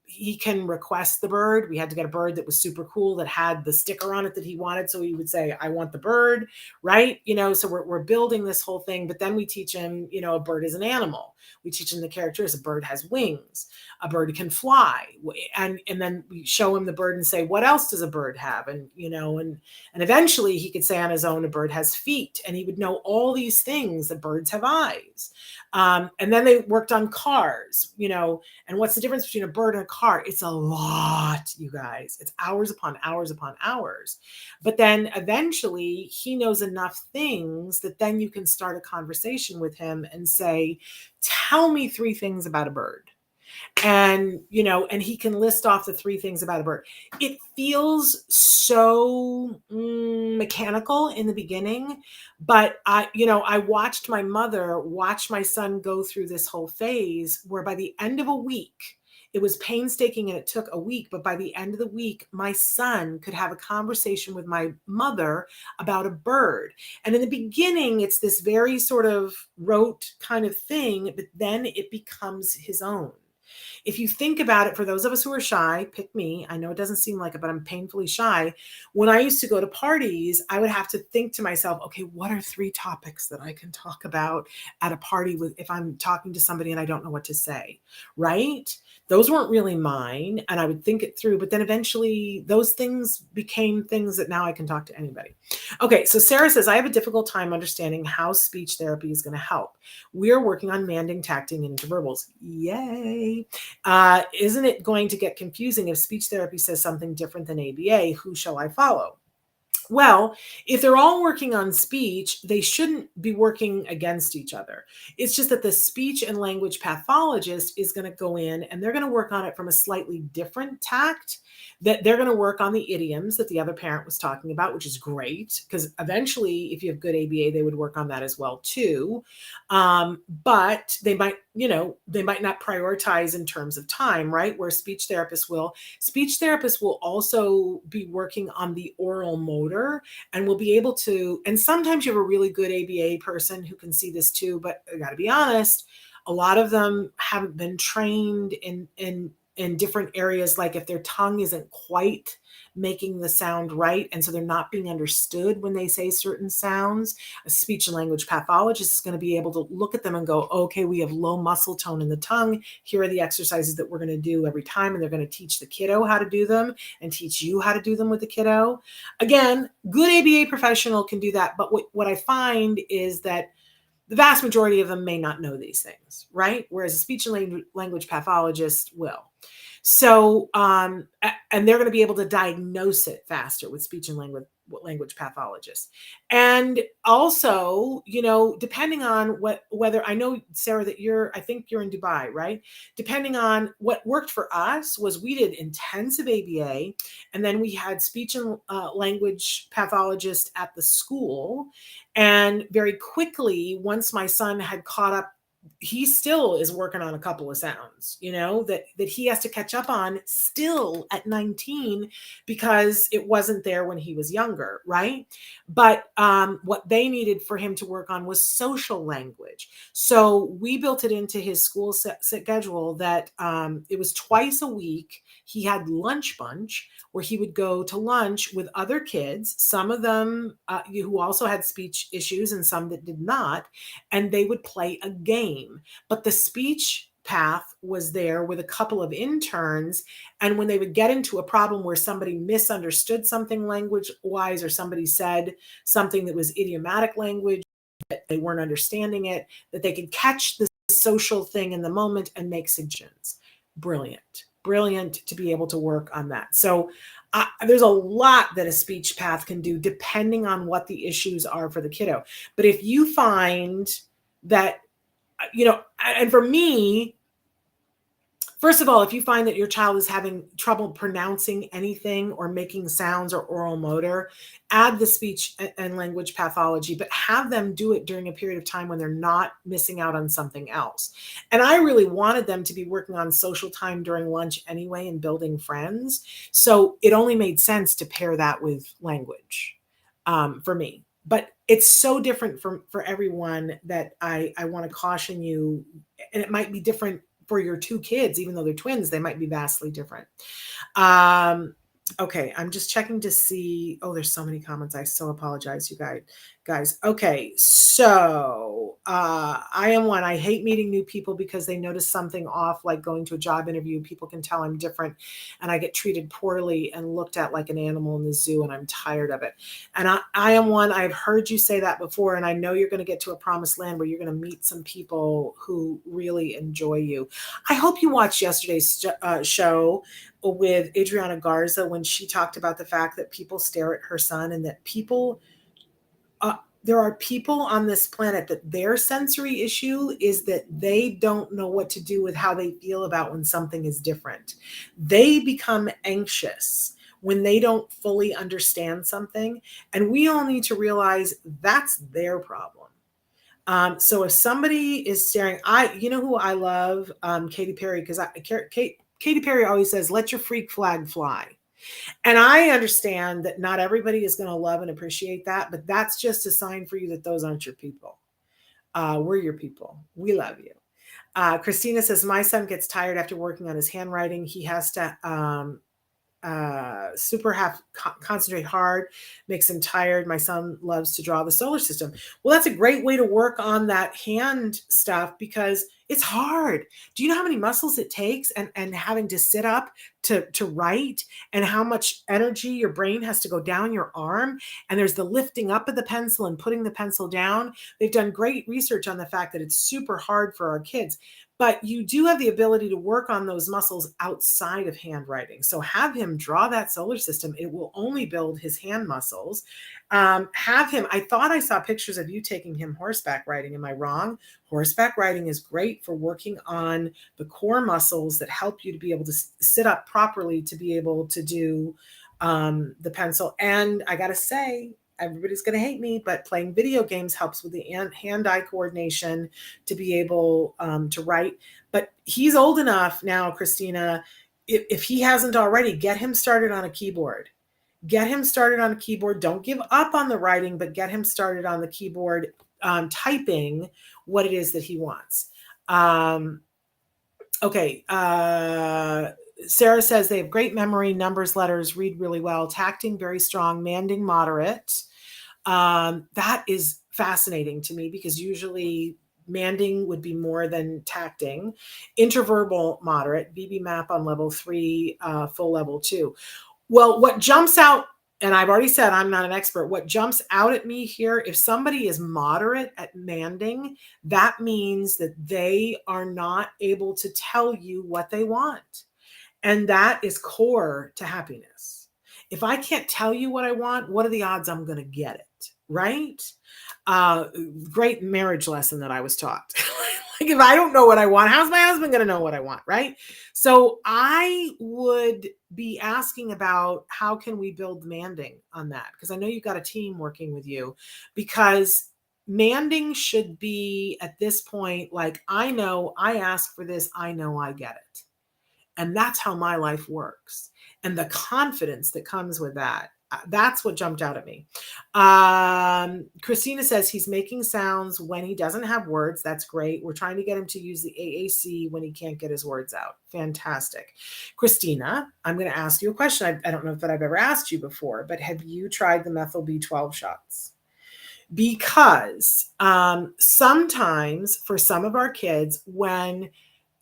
He can request the bird. We had to get a bird that was super cool that had the sticker on it that he wanted. So he would say, I want the bird, right? So we're building this whole thing, but then we teach him, a bird is an animal. We teach him the characteristics. A bird has wings. A bird can fly. And then we show him the bird and say, what else does a bird have? And, and eventually he could say on his own, a bird has feet, and he would know all these things, that birds have eyes. And then they worked on cars, and what's the difference between a bird and a car? It's a lot, you guys. It's hours upon hours upon hours. But then eventually he knows enough things that then you can start a conversation with him and say, tell me 3 things about a bird. And, and he can list off the 3 things about a bird. It feels so mechanical in the beginning, but I watched my mother watch my son go through this whole phase where by the end of a week, it was painstaking and it took a week, but by the end of the week, my son could have a conversation with my mother about a bird. And in the beginning, it's this very sort of rote kind of thing, but then it becomes his own. If you think about it, for those of us who are shy, pick me. I know it doesn't seem like it, but I'm painfully shy. When I used to go to parties, I would have to think to myself, okay, what are 3 topics that I can talk about at a party with if I'm talking to somebody and I don't know what to say, right? Those weren't really mine, and I would think it through, but then eventually those things became things that now I can talk to anybody. Okay, so Sarah says, I have a difficult time understanding how speech therapy is going to help. We're working on manding, tacting, and interverbals. Yay. Isn't it going to get confusing if speech therapy says something different than ABA? Who shall I follow? Well, if they're all working on speech, they shouldn't be working against each other. It's just that the speech and language pathologist is going to go in and they're going to work on it from a slightly different tact. That they're going to work on the idioms that the other parent was talking about, which is great, because eventually, if you have good ABA, they would work on that as well too. But they might not prioritize in terms of time, right? Where speech therapists will. Speech therapists will also be working on the oral motor and will be able to, and sometimes you have a really good ABA person who can see this too, but I got to be honest, a lot of them haven't been trained in different areas, like if their tongue isn't quite making the sound right, and so they're not being understood when they say certain sounds, a speech and language pathologist is going to be able to look at them and go, okay, we have low muscle tone in the tongue. Here are the exercises that we're going to do every time, and they're going to teach the kiddo how to do them and teach you how to do them with the kiddo. Again, good ABA professional can do that, but what I find is that the vast majority of them may not know these things, right? Whereas a speech and language pathologist will. So, and they're going to be able to diagnose it faster with speech and language pathologists. And also, depending on whether, I know, Sarah, that I think you're in Dubai, right? Depending on what worked for us was we did intensive ABA, and then we had speech and language pathologist at the school. And very quickly, once my son had caught up he still is working on a couple of sounds, that he has to catch up on still at 19 because it wasn't there when he was younger, right? But what they needed for him to work on was social language. So we built it into his school schedule that it was twice a week. He had lunch bunch where he would go to lunch with other kids, some of them who also had speech issues and some that did not, and they would play a game. But the speech path was there with a couple of interns. And when they would get into a problem where somebody misunderstood something language wise, or somebody said something that was idiomatic language, that they weren't understanding it, that they could catch the social thing in the moment and make suggestions. Brilliant to be able to work on that. So there's a lot that a speech path can do depending on what the issues are for the kiddo. But if you find that, and for me, first of all, if you find that your child is having trouble pronouncing anything or making sounds or oral motor, add the speech and language pathology, but have them do it during a period of time when they're not missing out on something else. And I really wanted them to be working on social time during lunch anyway and building friends. So it only made sense to pair that with language for me. But it's so different for everyone that I want to caution you, and it might be different for your two kids, even though they're twins, they might be vastly different. Okay, I'm just checking to see. Oh, there's so many comments. I so apologize, you guys. Okay, so I am one. I hate meeting new people because they notice something off, like going to a job interview. People can tell I'm different and I get treated poorly and looked at like an animal in the zoo, and I'm tired of it. And I am one. I've heard you say that before, and I know you're going to get to a promised land where you're going to meet some people who really enjoy you. I hope you watched yesterday's show with Adriana Garza when she talked about the fact that people stare at her son, and that there are people on this planet that their sensory issue is that they don't know what to do with how they feel about when something is different. They become anxious when they don't fully understand something, and we all need to realize that's their problem. So if somebody is staring, you know who I love? Katy Perry, because Katy Perry always says, "Let your freak flag fly." And I understand that not everybody is going to love and appreciate that, but that's just a sign for you that those aren't your people. We're your people. We love you. Christina says, my son gets tired after working on his handwriting. He has to concentrate hard, makes him tired. My son loves to draw the solar system. Well, that's a great way to work on that hand stuff because it's hard. Do you know how many muscles it takes and having to sit up to write, and how much energy your brain has to go down your arm? And there's the lifting up of the pencil and putting the pencil down. They've done great research on the fact that it's super hard for our kids. But you do have the ability to work on those muscles outside of handwriting. So have him draw that solar system. It will only build his hand muscles. Have him, I thought I saw pictures of you taking him horseback riding. Am I wrong? Horseback riding is great for working on the core muscles that help you to be able to sit up properly, to be able to do the pencil. And I got to say, everybody's going to hate me, but playing video games helps with the hand-eye coordination to be able to write. But he's old enough now, Christina, if he hasn't already, get him started on a keyboard. Get him started on a keyboard. Don't give up on the writing, but get him started on the keyboard, typing what it is that he wants. Okay. Sarah says they have great memory, numbers, letters, read really well, tacting very strong, manding moderate. That is fascinating to me because usually manding would be more than tacting. Intraverbal moderate, BB map on level 3, full level 2. Well, what jumps out, and I've already said I'm not an expert, what jumps out at me here, if somebody is moderate at manding, that means that they are not able to tell you what they want. And that is core to happiness. If I can't tell you what I want, what are the odds I'm going to get it? Right? Great marriage lesson that I was taught. Like, if I don't know what I want, how's my husband going to know what I want? Right? So I would be asking about how can we build manding on that? Because I know you've got a team working with you, because Manding should be at this point, like, I know I ask for this, I know I get it. And that's how my life works. And the confidence that comes with that, that's what jumped out at me. Christina says he's making sounds when he doesn't have words. That's great. We're trying to get him to use the AAC when he can't get his words out. Fantastic. Christina, I'm going to ask you a question. I don't know if I've ever asked you before, but have you tried the methyl B12 shots? Because sometimes for some of our kids, when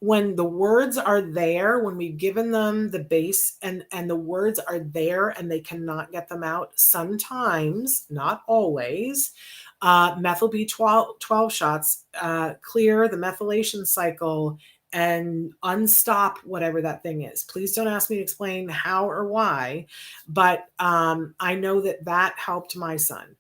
the words are there, when we've given them the base and the words are there and they cannot get them out, sometimes, not always, methyl B12 shots clear the methylation cycle and unstop whatever that thing is. Please don't ask me to explain how or why, but I know that helped my son.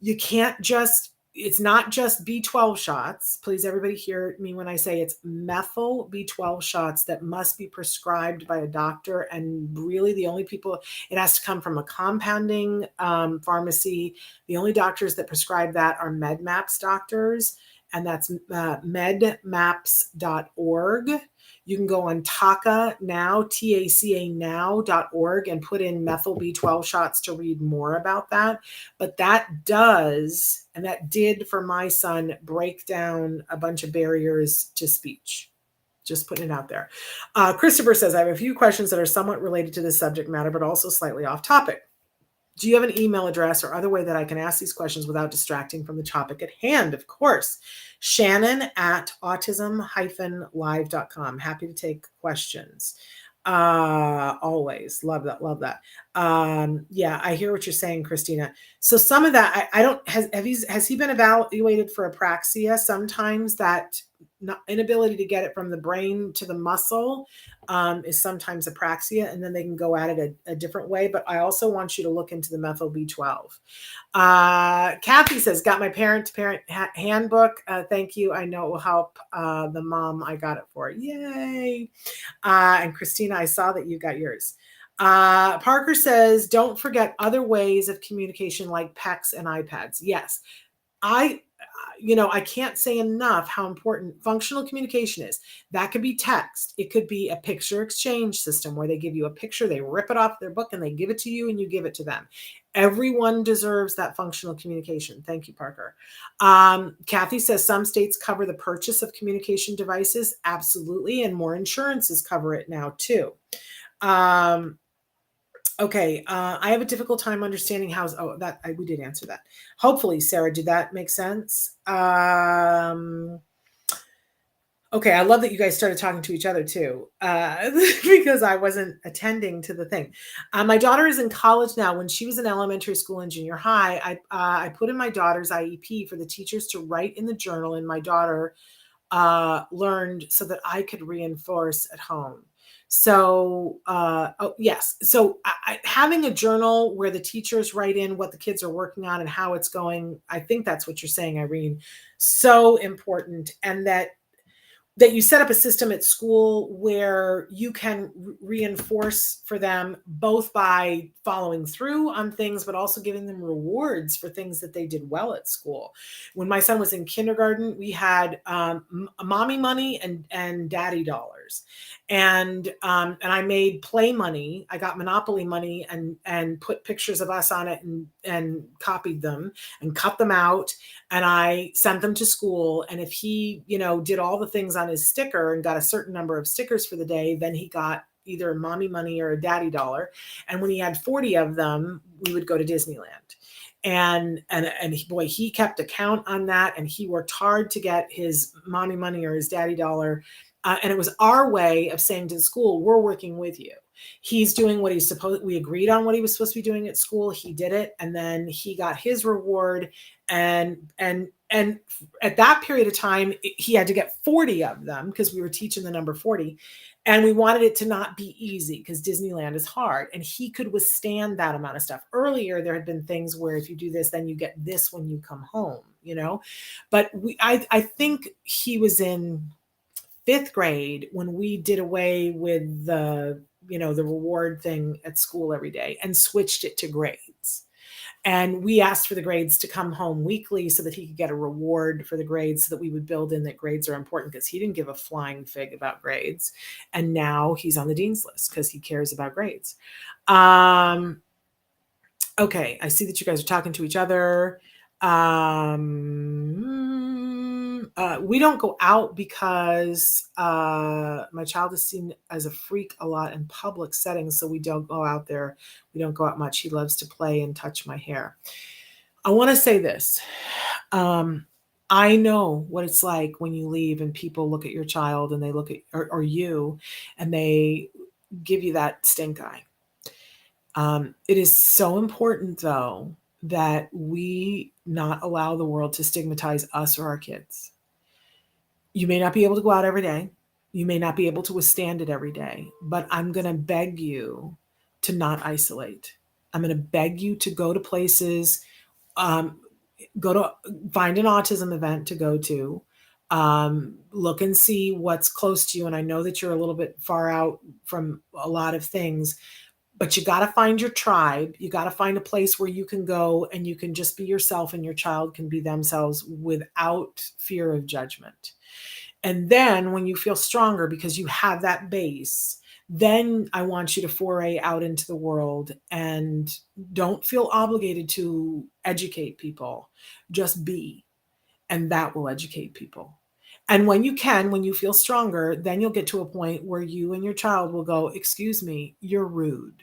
You can't just, it's not just B12 shots. Please, everybody hear me when I say it's methyl B12 shots that must be prescribed by a doctor. And really the only people, it has to come from a compounding pharmacy. The only doctors that prescribe that are MedMaps doctors, and that's medmaps.org. You can go on TACA now, TACA now.org, and put in methyl B12 shots to read more about that. But that does, and that did for my son, break down a bunch of barriers to speech. Just putting it out there. Christopher says, I have a few questions that are somewhat related to this subject matter, but also slightly off topic. Do you have an email address or other way that I can ask these questions without distracting from the topic at hand? Of course. Shannon at autism-live.com. Happy to take questions. Always. Love that. Love that. Yeah, I hear what you're saying, Christina. So some of that, I don't, has he been evaluated for apraxia? Sometimes that inability to get it from the brain to the muscle is sometimes apraxia, and then they can go at it a different way. But I also want you to look into the methyl B12. Kathy says, got my parent-to-parent handbook. Thank you. I know it will help the mom I got it for. Yay. And Christina, I saw that you got yours. Parker says, don't forget other ways of communication like PECs and iPads. Yes. I can't say enough how important functional communication is. That could be text. It could be a picture exchange system where they give you a picture, they rip it off their book and they give it to you and you give it to them. Everyone deserves that functional communication. Thank you, Parker. Kathy says some states cover the purchase of communication devices. Absolutely. And more insurances cover it now too. Okay, I have a difficult time understanding how. We did answer that. Hopefully, Sarah, did that make sense? Okay, I love that you guys started talking to each other too, because I wasn't attending to the thing. My daughter is in college now. When she was in elementary school and junior high, I put in my daughter's IEP for the teachers to write in the journal, and my daughter learned so that I could reinforce at home. So, yes. So having a journal where the teachers write in what the kids are working on and how it's going, I think that's what you're saying, Irene. So important. And that you set up a system at school where you can reinforce for them both by following through on things, but also giving them rewards for things that they did well at school. When my son was in kindergarten, we had mommy money and daddy dollars. And I made play money. I got Monopoly money and put pictures of us on it and copied them and cut them out. And I sent them to school. And if he, did all the things on his sticker and got a certain number of stickers for the day, then he got either a mommy money or a daddy dollar. And when he had 40 of them, we would go to Disneyland. And he kept a count on that. And he worked hard to get his mommy money or his daddy dollar. And it was our way of saying to the school, we're working with you. He's doing what he's supposed, we agreed on what he was supposed to be doing at school. He did it. And then he got his reward. And at that period of time, he had to get 40 of them because we were teaching the number 40. And we wanted it to not be easy because Disneyland is hard. And he could withstand that amount of stuff. Earlier, there had been things where if you do this, then you get this when you come home, But I think he was in 5th grade when we did away with the reward thing at school every day and switched it to grades. And we asked for the grades to come home weekly so that he could get a reward for the grades, so that we would build in that grades are important, because he didn't give a flying fig about grades. And now he's on the dean's list because he cares about grades. Okay, I see that you guys are talking to each other. We don't go out because my child is seen as a freak a lot in public settings, so we don't go out there. We don't go out much. He loves to play and touch my hair. I want to say this. I know what it's like when you leave and people look at your child and they look at or you, and they give you that stink eye. It is so important, though, that we not allow the world to stigmatize us or our kids. You may not be able to go out every day. You may not be able to withstand it every day, but I'm going to beg you to not isolate. I'm going to beg you to go to places, go to find an autism event to go to, look and see what's close to you. And I know that you're a little bit far out from a lot of things, but you got to find your tribe. You got to find a place where you can go and you can just be yourself and your child can be themselves without fear of judgment. And then when you feel stronger because you have that base, then I want you to foray out into the world and don't feel obligated to educate people. Just be, and that will educate people. And when you can, when you feel stronger, then you'll get to a point where you and your child will go, excuse me, you're rude,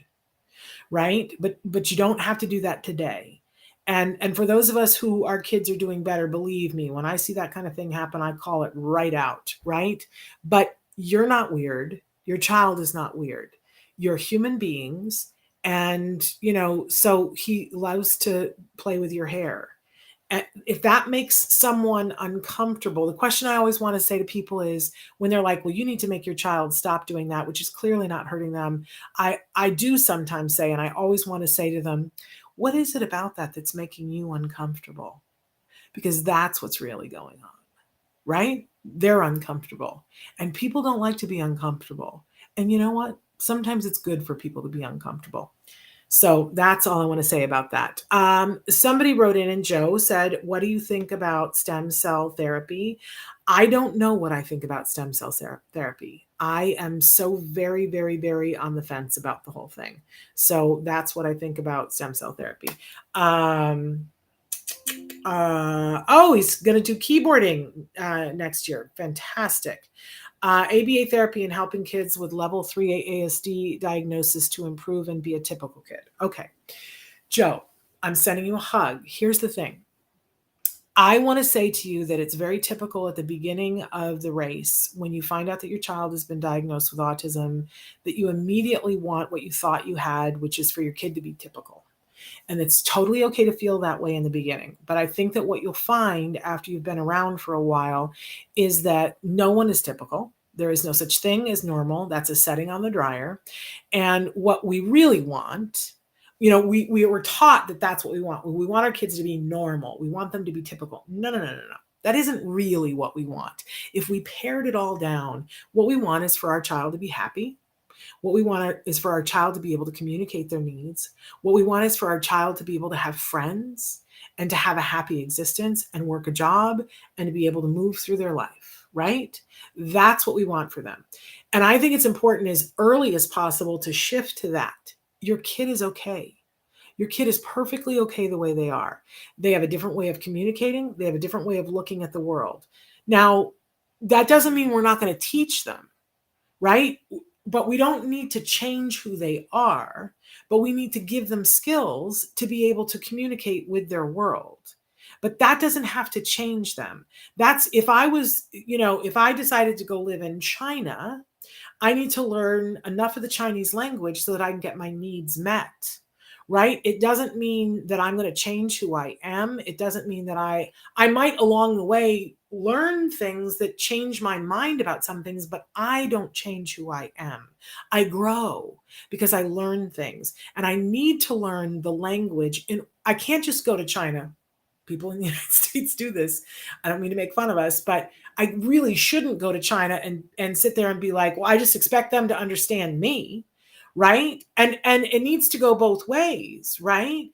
right? But you don't have to do that today. And for those of us who our kids are doing better, believe me, when I see that kind of thing happen, I call it right out, right? But you're not weird. Your child is not weird. You're human beings. And, so he loves to play with your hair. And if that makes someone uncomfortable, the question I always want to say to people is when they're like, well, you need to make your child stop doing that, which is clearly not hurting them. I do sometimes say, and I always want to say to them, what is it about that that's making you uncomfortable? Because that's what's really going on, right? They're uncomfortable, and people don't like to be uncomfortable. And you know what? Sometimes it's good for people to be uncomfortable. So that's all I want to say about that. Somebody wrote in, and Joe said, what do you think about stem cell therapy? I don't know what I think about stem cell therapy. I am so very, very, very on the fence about the whole thing. So that's what I think about stem cell therapy. He's going to do keyboarding next year. Fantastic. ABA therapy and helping kids with level 3 ASD diagnosis to improve and be a typical kid. Okay. Joe, I'm sending you a hug. Here's the thing. I want to say to you that it's very typical at the beginning of the race, when you find out that your child has been diagnosed with autism, that you immediately want what you thought you had, which is for your kid to be typical. And it's totally okay to feel that way in the beginning. But I think that what you'll find after you've been around for a while is that no one is typical. There is no such thing as normal. That's a setting on the dryer. And what we really want, we were taught that that's what we want. We want our kids to be normal. We want them to be typical. No. That isn't really what we want. If we pared it all down, what we want is for our child to be happy. What we want is for our child to be able to communicate their needs. What we want is for our child to be able to have friends and to have a happy existence and work a job and to be able to move through their life, right? That's what we want for them. And I think it's important as early as possible to shift to that. Your kid is okay. Your kid is perfectly okay the way they are. They have a different way of communicating. They have a different way of looking at the world. Now, that doesn't mean we're not going to teach them, right? But we don't need to change who they are, but we need to give them skills to be able to communicate with their world. But that doesn't have to change them. That's if I was, if I decided to go live in China, I need to learn enough of the Chinese language so that I can get my needs met, right? It doesn't mean that I'm going to change who I am. It doesn't mean that I might along the way learn things that change my mind about some things, but I don't change who I am. I grow because I learn things, and I need to learn the language. And I can't just go to China. People in the United States do this. I don't mean to make fun of us, but I really shouldn't go to China and sit there and be like, well, I just expect them to understand me, right? And it needs to go both ways, right?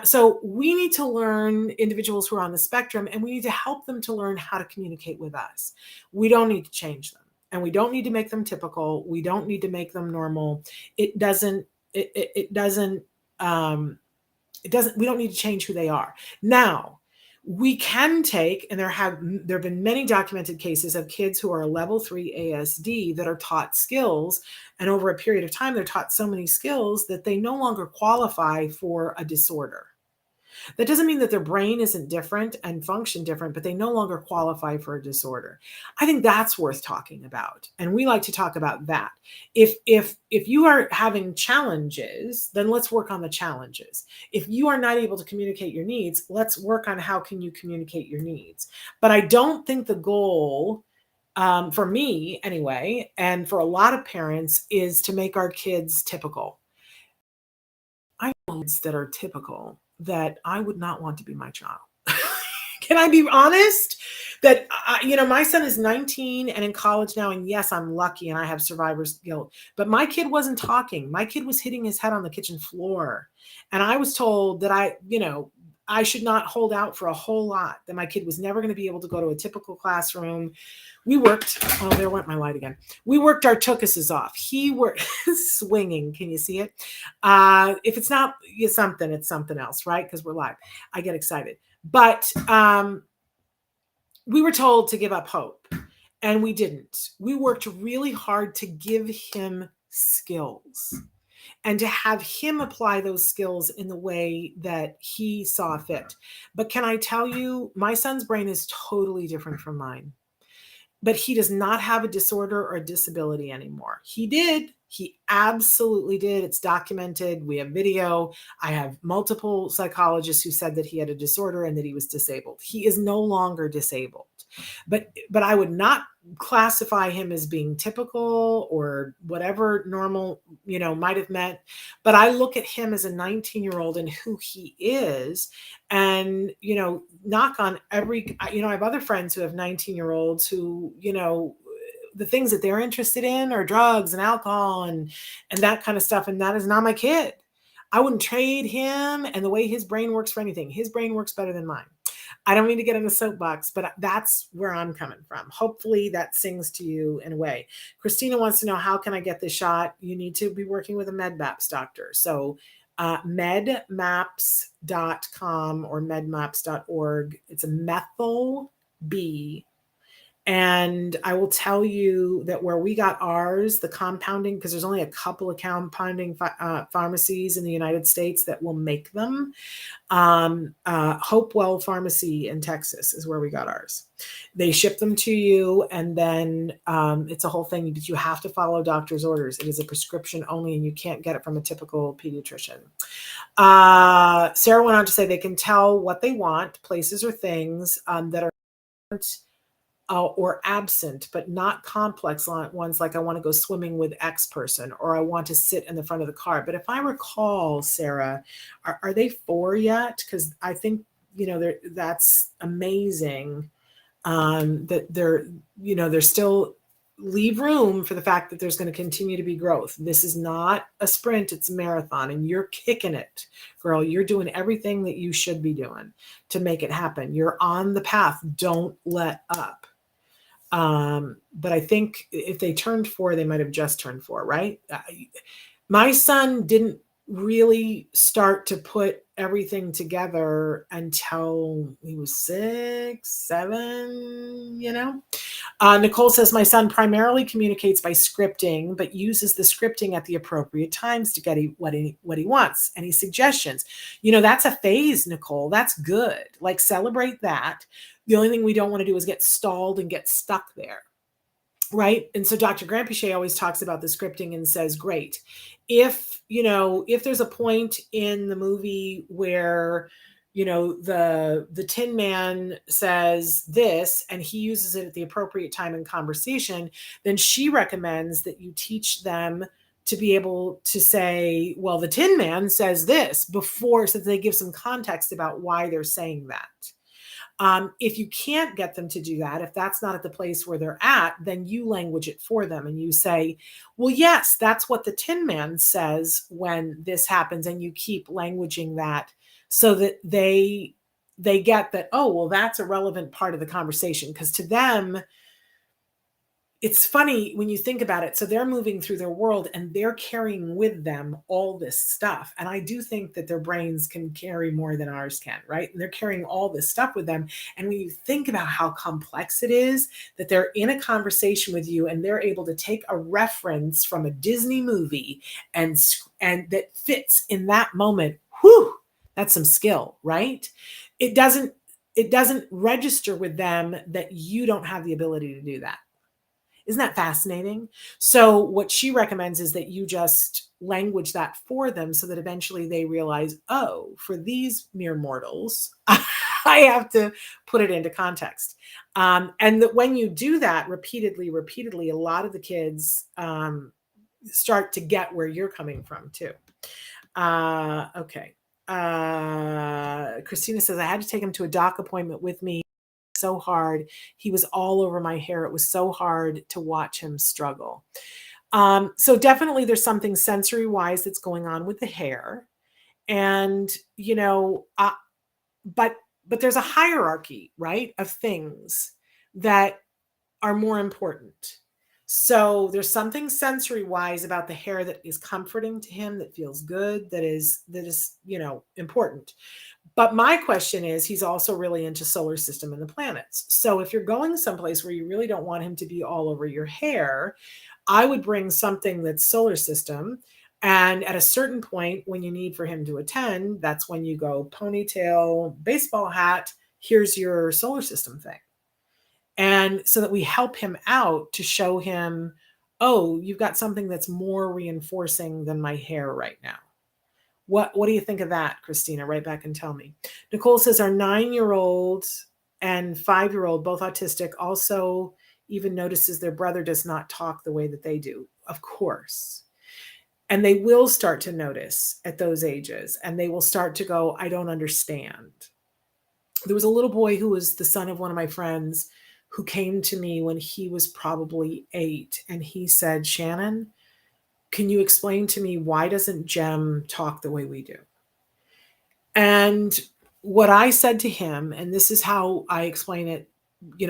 So we need to learn, individuals who are on the spectrum, and we need to help them to learn how to communicate with us. We don't need to change them, and we don't need to make them typical. We don't need to make them normal. It doesn't, it doesn't, we don't need to change who they are. Now, we can take, and there have been many documented cases of kids who are level 3 ASD that are taught skills, and over a period of time, they're taught so many skills that they no longer qualify for a disorder. That doesn't mean that their brain isn't different and function different, but they no longer qualify for a disorder. I think that's worth talking about. And we like to talk about that. If you are having challenges, then let's work on the challenges. If you are not able to communicate your needs, let's work on how can you communicate your needs. But I don't think the goal, for me anyway, and for a lot of parents, is to make our kids typical. I know kids that are typical that I would not want to be my child. Can I be honest? That, my son is 19 and in college now. And yes, I'm lucky and I have survivor's guilt, but my kid wasn't talking. My kid was hitting his head on the kitchen floor. And I was told that I should not hold out for a whole lot, that my kid was never going to be able to go to a typical classroom. We worked, oh, there went my light again. We worked our tuchuses off. He worked swinging. Can you see it? If it's not something, it's something else, right? Because we're live. I get excited. But we were told to give up hope, and we didn't. We worked really hard to give him skills and to have him apply those skills in the way that he saw fit. But can I tell you, my son's brain is totally different from mine. But he does not have a disorder or a disability anymore. He did. He absolutely did. It's documented. We have video. I have multiple psychologists who said that he had a disorder and that he was disabled. He is no longer disabled. But I would not classify him as being typical or whatever normal, might have meant. But I look at him as a 19-year-old and who he is. And, knock on every, I have other friends who have 19-year-olds who, the things that they're interested in are drugs and alcohol and that kind of stuff. And that is not my kid. I wouldn't trade him and the way his brain works for anything. His brain works better than mine. I don't mean to get in the soapbox, but that's where I'm coming from. Hopefully that sings to you in a way. Christina wants to know, how can I get the shot? You need to be working with a MedMaps doctor. So medmaps.com or medmaps.org. It's a methyl B. And I will tell you that where we got ours, the compounding, because there's only a couple of compounding pharmacies in the United States that will make them. Hopewell Pharmacy in Texas is where we got ours. They ship them to you, and then it's a whole thing, but you have to follow doctor's orders. It is a prescription only, and you can't get it from a typical pediatrician. Sarah went on to say they can tell what they want, places or things that are or absent, but not complex ones like I want to go swimming with X person, or I want to sit in the front of the car. But if I recall, Sarah, are they 4 yet? Because I think, that's amazing that they're still leave room for the fact that there's going to continue to be growth. This is not a sprint, it's a marathon, and you're kicking it, girl. You're doing everything that you should be doing to make it happen. You're on the path. Don't let up. But I think if they turned 4, they might have just turned 4, right? My son didn't really start to put everything together until he was 6, 7, Nicole says, my son primarily communicates by scripting, but uses the scripting at the appropriate times to get what he wants. Any suggestions? That's a phase, Nicole. That's good. Like, celebrate that. The only thing we don't want to do is get stalled and get stuck there. Right. And so Dr. Grampiche always talks about the scripting and says, great. If there's a point in the movie where, the Tin Man says this and he uses it at the appropriate time in conversation, then she recommends that you teach them to be able to say, well, the Tin Man says this before, so that they give some context about why they're saying that. If you can't get them to do that, if that's not at the place where they're at, then you language it for them and you say, well, yes, that's what the Tin Man says when this happens. And you keep languaging that so that they get that, oh, well, that's a relevant part of the conversation. Because to them, it's funny when you think about it. So they're moving through their world and they're carrying with them all this stuff. And I do think that their brains can carry more than ours can, right? And they're carrying all this stuff with them. And when you think about how complex it is that they're in a conversation with you and they're able to take a reference from a Disney movie and that fits in that moment, whew, that's some skill, right? It doesn't register with them that you don't have the ability to do that. Isn't that fascinating? So what she recommends is that you just language that for them so that eventually they realize, oh, for these mere mortals, I have to put it into context. And that when you do that repeatedly, a lot of the kids start to get where you're coming from too. Okay. Christina says, I had to take him to a doc appointment with me. So hard. He was all over my hair. It was so hard to watch him struggle. So definitely there's something sensory wise that's going on with the hair. And, but there's a hierarchy, right, of things that are more important. So there's something sensory wise about the hair that is comforting to him, that feels good, that is, important. But my question is, he's also really into solar system and the planets. So if you're going someplace where you really don't want him to be all over your hair, I would bring something that's solar system. And at a certain point, when you need for him to attend, that's when you go ponytail, baseball hat, here's your solar system thing. And so that we help him out to show him, oh, you've got something that's more reinforcing than my hair right now. What do you think of that, Christina? Write back and tell me. Nicole says our 9-year-old and 5-year-old, both autistic, also even notices their brother does not talk the way that they do. Of course. And they will start to notice at those ages, and they will start to go, I don't understand. There was a little boy who was the son of one of my friends who came to me when he was probably 8. And he said, Shannon, can you explain to me, why doesn't Jem talk the way we do? And what I said to him, and this is how I explain it,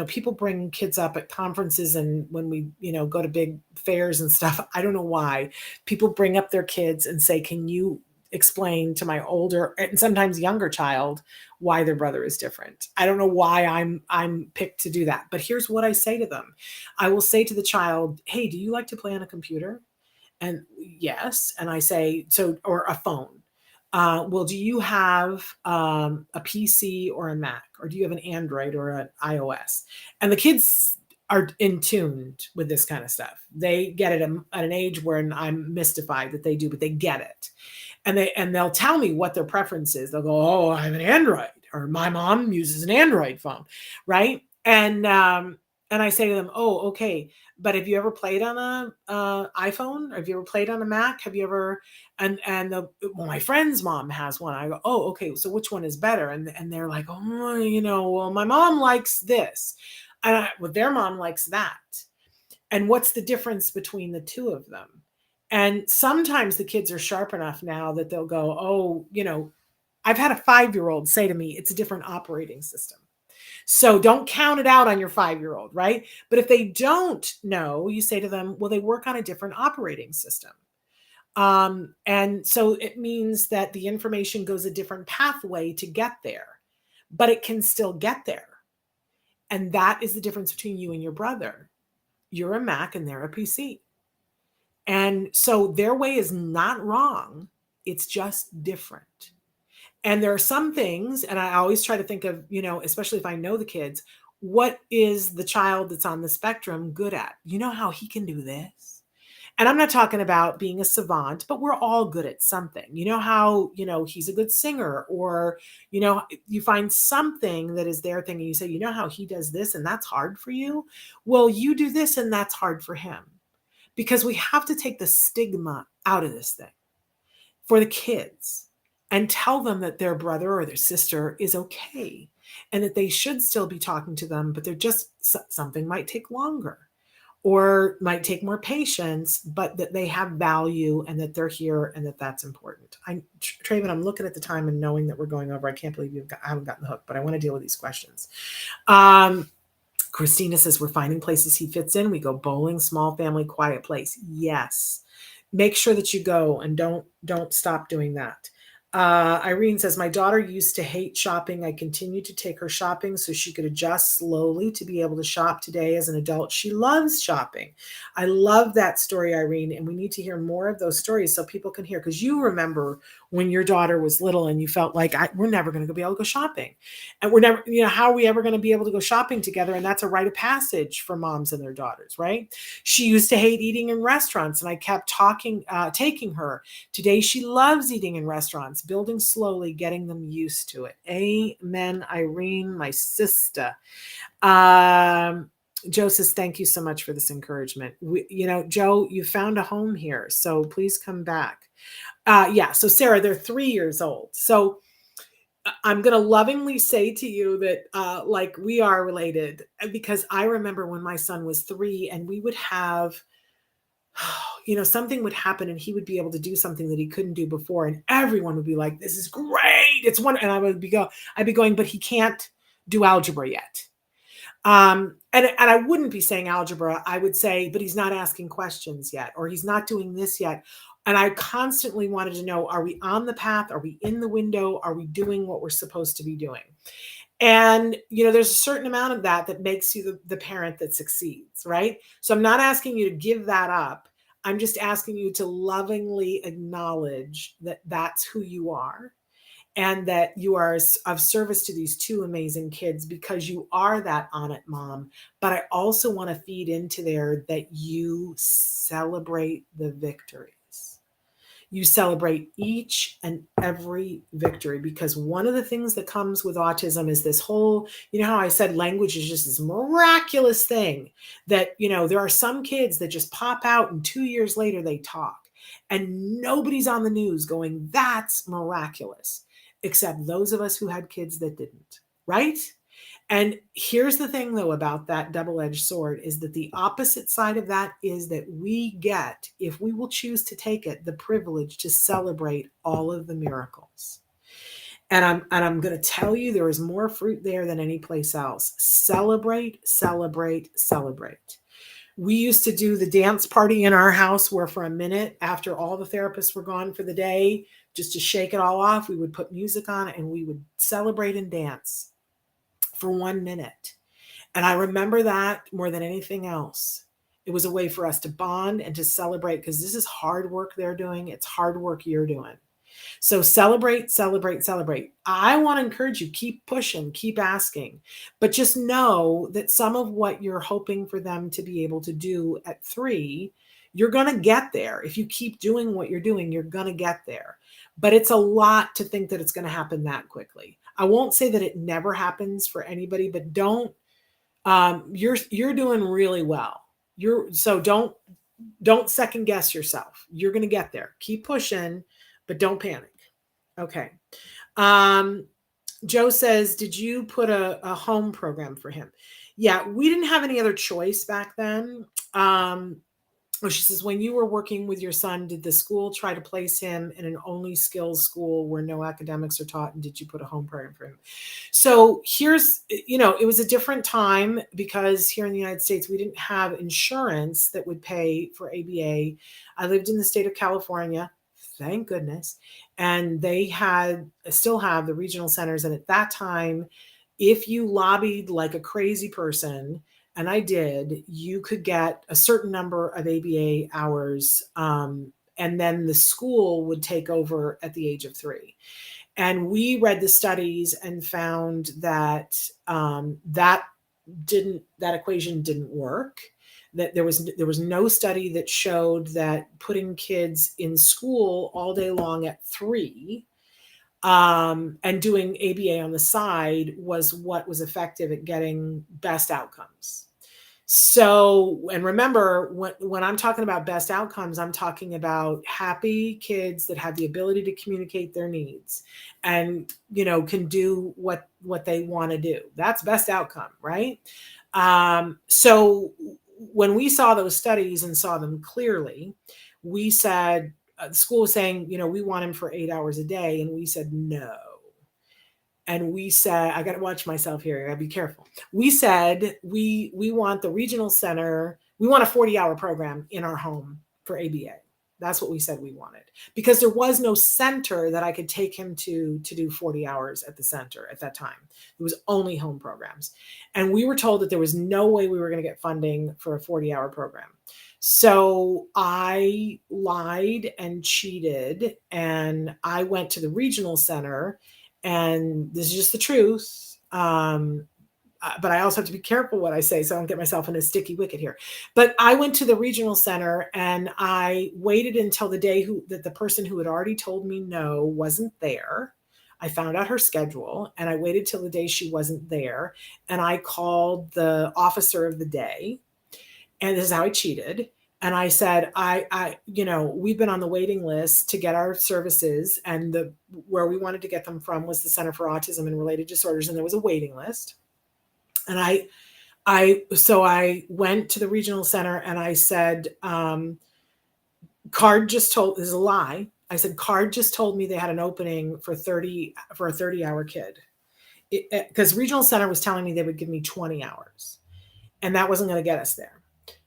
people bring kids up at conferences and when we, go to big fairs and stuff, I don't know why people bring up their kids and say, can you explain to my older and sometimes younger child why their brother is different? I don't know why I'm picked to do that, but here's what I say to them. I will say to the child, hey, do you like to play on a computer? And yes. And I say, or a phone. Well, do you have a PC or a Mac, or do you have an Android or an iOS? And the kids are in tune with this kind of stuff. They get it at an age where I'm mystified that they do, but they get it. And they'll tell me what their preference is. They'll go, oh, I have an Android, or my mom uses an Android phone, right? And I say to them, oh, okay, but have you ever played on a iPhone? Or have you ever played on a Mac? Have you ever? Well, my friend's mom has one. I go, oh, okay, so which one is better? And they're like, oh, well, my mom likes this, and their mom likes that. And what's the difference between the two of them? And sometimes the kids are sharp enough now that they'll go, oh, I've had a 5-year-old say to me, it's a different operating system. So don't count it out on your 5-year-old, right? But if they don't know, you say to them, well, they work on a different operating system. And so it means that the information goes a different pathway to get there, but it can still get there. And that is the difference between you and your brother. You're a Mac and they're a PC. And so their way is not wrong. It's just different. And there are some things, and I always try to think of, especially if I know the kids, what is the child that's on the spectrum good at? You know how he can do this? And I'm not talking about being a savant, but we're all good at something. You know how, he's a good singer, or, you find something that is their thing and you say, you know how he does this and that's hard for you? Well, you do this and that's hard for him. Because we have to take the stigma out of this thing for the kids and tell them that their brother or their sister is okay. and that they should still be talking to them, but they're just, something might take longer or might take more patience, but that they have value and that they're here and that that's important. Traven, I'm looking at the time and knowing that we're going over. I can't believe I haven't gotten the hook, but I want to deal with these questions. Christina says, we're finding places he fits in. We go bowling, small family, quiet place. Yes. Make sure that you go and don't stop doing that. Irene says, my daughter used to hate shopping. I continue to take her shopping so she could adjust slowly to be able to shop today as an adult. She loves shopping. I love that story, Irene. And we need to hear more of those stories so people can hear, because you remember when your daughter was little and you felt like we're never going to be able to go shopping. And we're never, how are we ever going to be able to go shopping together? And that's a rite of passage for moms and their daughters, right? She used to hate eating in restaurants and I kept taking her. Today, she loves eating in restaurants, building slowly, getting them used to it. Amen, Irene, my sister. Joe says, thank you so much for this encouragement. Joe, you found a home here, so please come back. So Sarah, they're 3 years old. So I'm going to lovingly say to you that we are related, because I remember when my son was 3 and we would have, something would happen and he would be able to do something that he couldn't do before. And everyone would be like, this is great. It's one. And I'd be going, but he can't do algebra yet. And I wouldn't be saying algebra. I would say, but he's not asking questions yet, or he's not doing this yet. And I constantly wanted to know, are we on the path? Are we in the window? Are we doing what we're supposed to be doing? And, there's a certain amount of that makes you the parent that succeeds, right? So I'm not asking you to give that up. I'm just asking you to lovingly acknowledge that that's who you are and that you are of service to these 2 amazing kids, because you are that on it mom. But I also want to feed into there that you celebrate the victories. You celebrate each and every victory, because one of the things that comes with autism is this whole, how I said language is just this miraculous thing that, there are some kids that just pop out and 2 years later they talk, and nobody's on the news going, that's miraculous, except those of us who had kids that didn't, right? And here's the thing, though, about that double-edged sword is that the opposite side of that is that we get, if we will choose to take it, the privilege to celebrate all of the miracles. And I'm going to tell you, there is more fruit there than any place else. Celebrate, celebrate, celebrate. We used to do the dance party in our house where for a minute after all the therapists were gone for the day, just to shake it all off, we would put music on and we would celebrate and dance for 1 minute. And I remember that more than anything else. It was a way for us to bond and to celebrate, because this is hard work they're doing. It's hard work you're doing. So celebrate, celebrate, celebrate. I want to encourage you, keep pushing, keep asking, but just know that some of what you're hoping for them to be able to do at 3, you're going to get there. If you keep doing what you're doing, you're going to get there. But it's a lot to think that it's going to happen that quickly. I won't say that it never happens for anybody, but don't, you're doing really well. Don't second guess yourself. You're going to get there. Keep pushing, but don't panic. Okay. Joe says, did you put a home program for him? Yeah, we didn't have any other choice back then. She says, when you were working with your son, did the school try to place him in an only skills school where no academics are taught? And did you put a home program for him? So here's, it was a different time, because here in the United States, we didn't have insurance that would pay for ABA. I lived in the state of California, thank goodness. And they still have the regional centers. And at that time, if you lobbied like a crazy person, and I did, you could get a certain number of ABA hours, and then the school would take over at the age of 3. And we read the studies and found that that equation didn't work. That there was no study that showed that putting kids in school all day long at 3 and doing ABA on the side was what was effective at getting best outcomes. So, and remember, when I'm talking about best outcomes, I'm talking about happy kids that have the ability to communicate their needs and, can do what they want to do. That's best outcome, right? So when we saw those studies and saw them clearly, we said, the school was saying, we want him for 8 hours a day. And we said, no. And we said, I got to watch myself here. I got to be careful. We said, we want the regional center. We want a 40-hour program in our home for ABA. That's what we said we wanted, because there was no center that I could take him to do 40 hours at the center at that time. It was only home programs. And we were told that there was no way we were going to get funding for a 40-hour program. So I lied and cheated, and I went to the regional center. And this is just the truth. But I also have to be careful what I say so I don't get myself in a sticky wicket here. But I went to the regional center and I waited until the day that the person who had already told me no wasn't there. I found out her schedule and I waited till the day she wasn't there. And I called the officer of the day. And this is how I cheated. And I said, we've been on the waiting list to get our services, and where we wanted to get them from was the Center for Autism and Related Disorders, and there was a waiting list. And so I went to the regional center and I said, Card just told, this is a lie. I said, Card just told me they had an opening for a 30-hour kid. Because regional center was telling me they would give me 20 hours, and that wasn't going to get us there.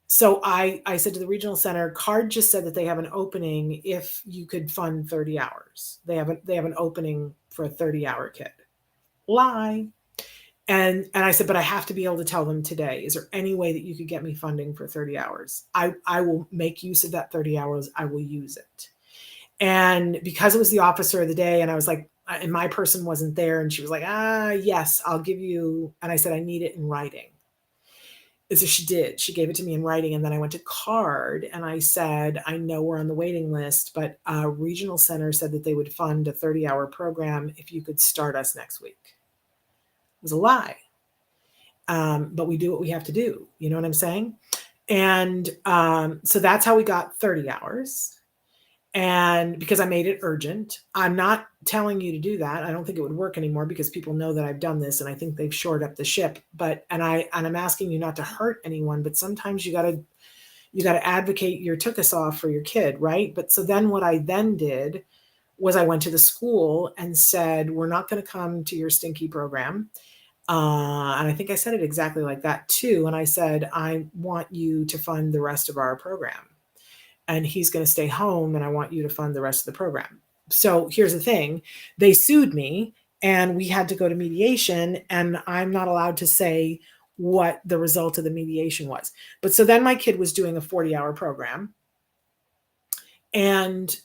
So I said to the regional center, Card just said that they have an opening if you could fund 30 hours. They have an opening for a 30-hour kid. Lie. And I said, but I have to be able to tell them today. Is there any way that you could get me funding for 30 hours? I will make use of that 30 hours. I will use it. And because it was the officer of the day, and I was like, and my person wasn't there, and she was like, yes, I'll give you. And I said, I need it in writing. So she did. She gave it to me in writing. And then I went to Card and I said, I know we're on the waiting list, but regional center said that they would fund a 30-hour program if you could start us next week. It was a lie. But we do what we have to do. You know what I'm saying? And so that's how we got 30 hours. And because I made it urgent, I'm not telling you to do that. I don't think it would work anymore because people know that I've done this and I think they've shored up the ship. But I'm asking you not to hurt anyone, but sometimes you gotta advocate your took-us off for your kid, right? But so then what I then did was I went to the school and said, we're not going to come to your stinky program. And I think I said it exactly like that too. And I said, I want you to fund the rest of our program. And he's going to stay home, and I want you to fund the rest of the program. So here's the thing. They sued me, and we had to go to mediation, and I'm not allowed to say what the result of the mediation was. But so then my kid was doing a 40-hour program. And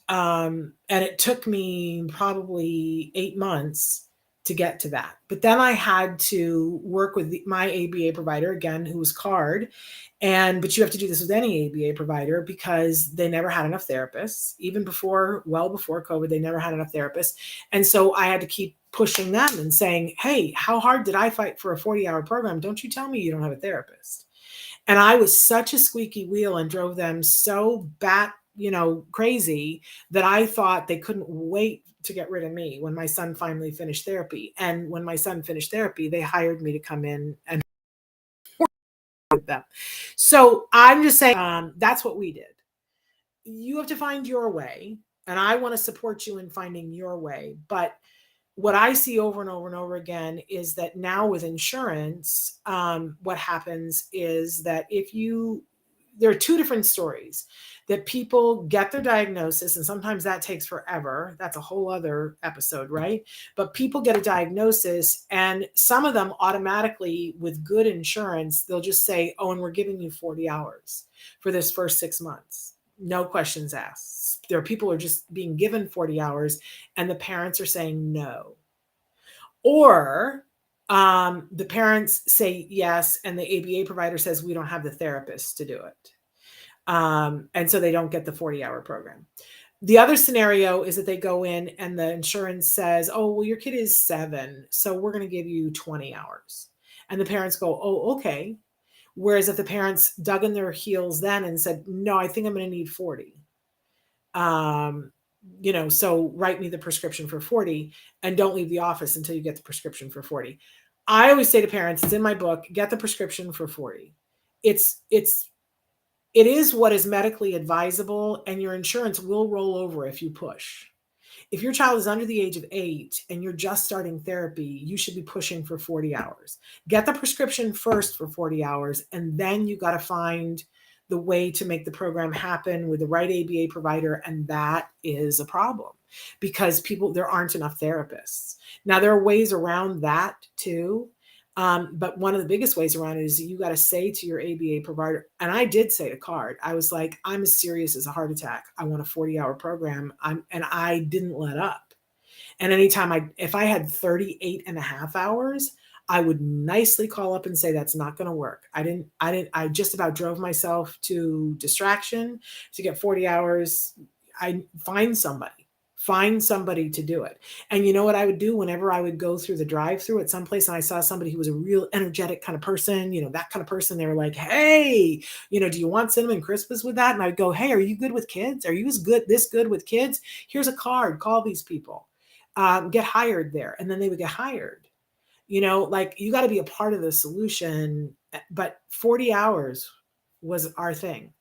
it took me probably 8 months to get to that. But then I had to work with my ABA provider, again, who was Card. But you have to do this with any ABA provider because they never had enough therapists. Even well before COVID, they never had enough therapists. And so I had to keep pushing them and saying, hey, how hard did I fight for a 40-hour program? Don't you tell me you don't have a therapist. And I was such a squeaky wheel and drove them so crazy that I thought they couldn't wait to get rid of me when my son finally finished therapy. And when my son finished therapy, they hired me to come in and work with them. So I'm just saying, that's what we did. You have to find your way, and I want to support you in finding your way. But what I see over and over and over again is that now with insurance, what happens is that there are two different stories. That people get their diagnosis, and sometimes that takes forever. That's a whole other episode, right? But people get a diagnosis, and some of them automatically, with good insurance, they'll just say, oh, and we're giving you 40 hours for this first 6 months. No questions asked. There are people who are just being given 40 hours, and the parents are saying no. Or the parents say yes, and the ABA provider says, we don't have the therapist to do it. And so they don't get the 40-hour program. The other scenario is that they go in and the insurance says, oh, well, your kid is 7, so we're going to give you 20 hours. And the parents go, oh, okay. Whereas if the parents dug in their heels then and said, no, I think I'm going to need 40. So write me the prescription for 40 and don't leave the office until you get the prescription for 40. I always say to parents, it's in my book, get the prescription for 40. It is what is medically advisable, and your insurance will roll over if you push. If your child is under the age of 8 and you're just starting therapy, you should be pushing for 40 hours. Get the prescription first for 40 hours, and then you got to find the way to make the program happen with the right ABA provider. And that is a problem because there aren't enough therapists. Now, there are ways around that too. But one of the biggest ways around it is you got to say to your ABA provider, and I did say to CARD, I was like, I'm as serious as a heart attack. I want a 40-hour program. And I didn't let up. And anytime if I had 38 and a half hours, I would nicely call up and say, that's not going to work. I just about drove myself to distraction to get 40 hours. I find somebody to do it. And you know what I would do whenever I would go through the drive-through at some place and I saw somebody who was a real energetic kind of person, that kind of person, they were like, hey, do you want cinnamon crispers with that? And I'd go, hey, are you good with kids? Are you this good with kids? Here's a card, call these people, get hired there. And then they would get hired. You got to be a part of the solution, but 40 hours was our thing.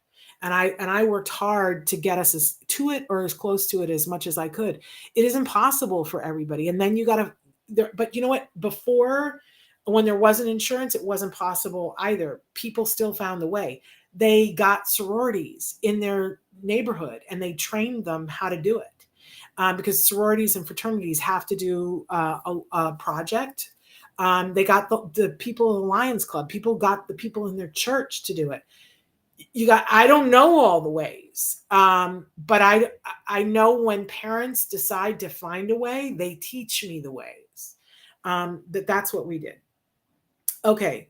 And I worked hard to get us to it or as close to it as much as I could. It is impossible for everybody. And then you got to, but you know what? Before, when there wasn't insurance, it wasn't possible either. People still found the way. They got sororities in their neighborhood and they trained them how to do it. Because sororities and fraternities have to do a project. They got the people in the Lions Club. People got the people in their church to do it. I don't know all the ways, but I know when parents decide to find a way, they teach me the ways. That's what we did. Okay.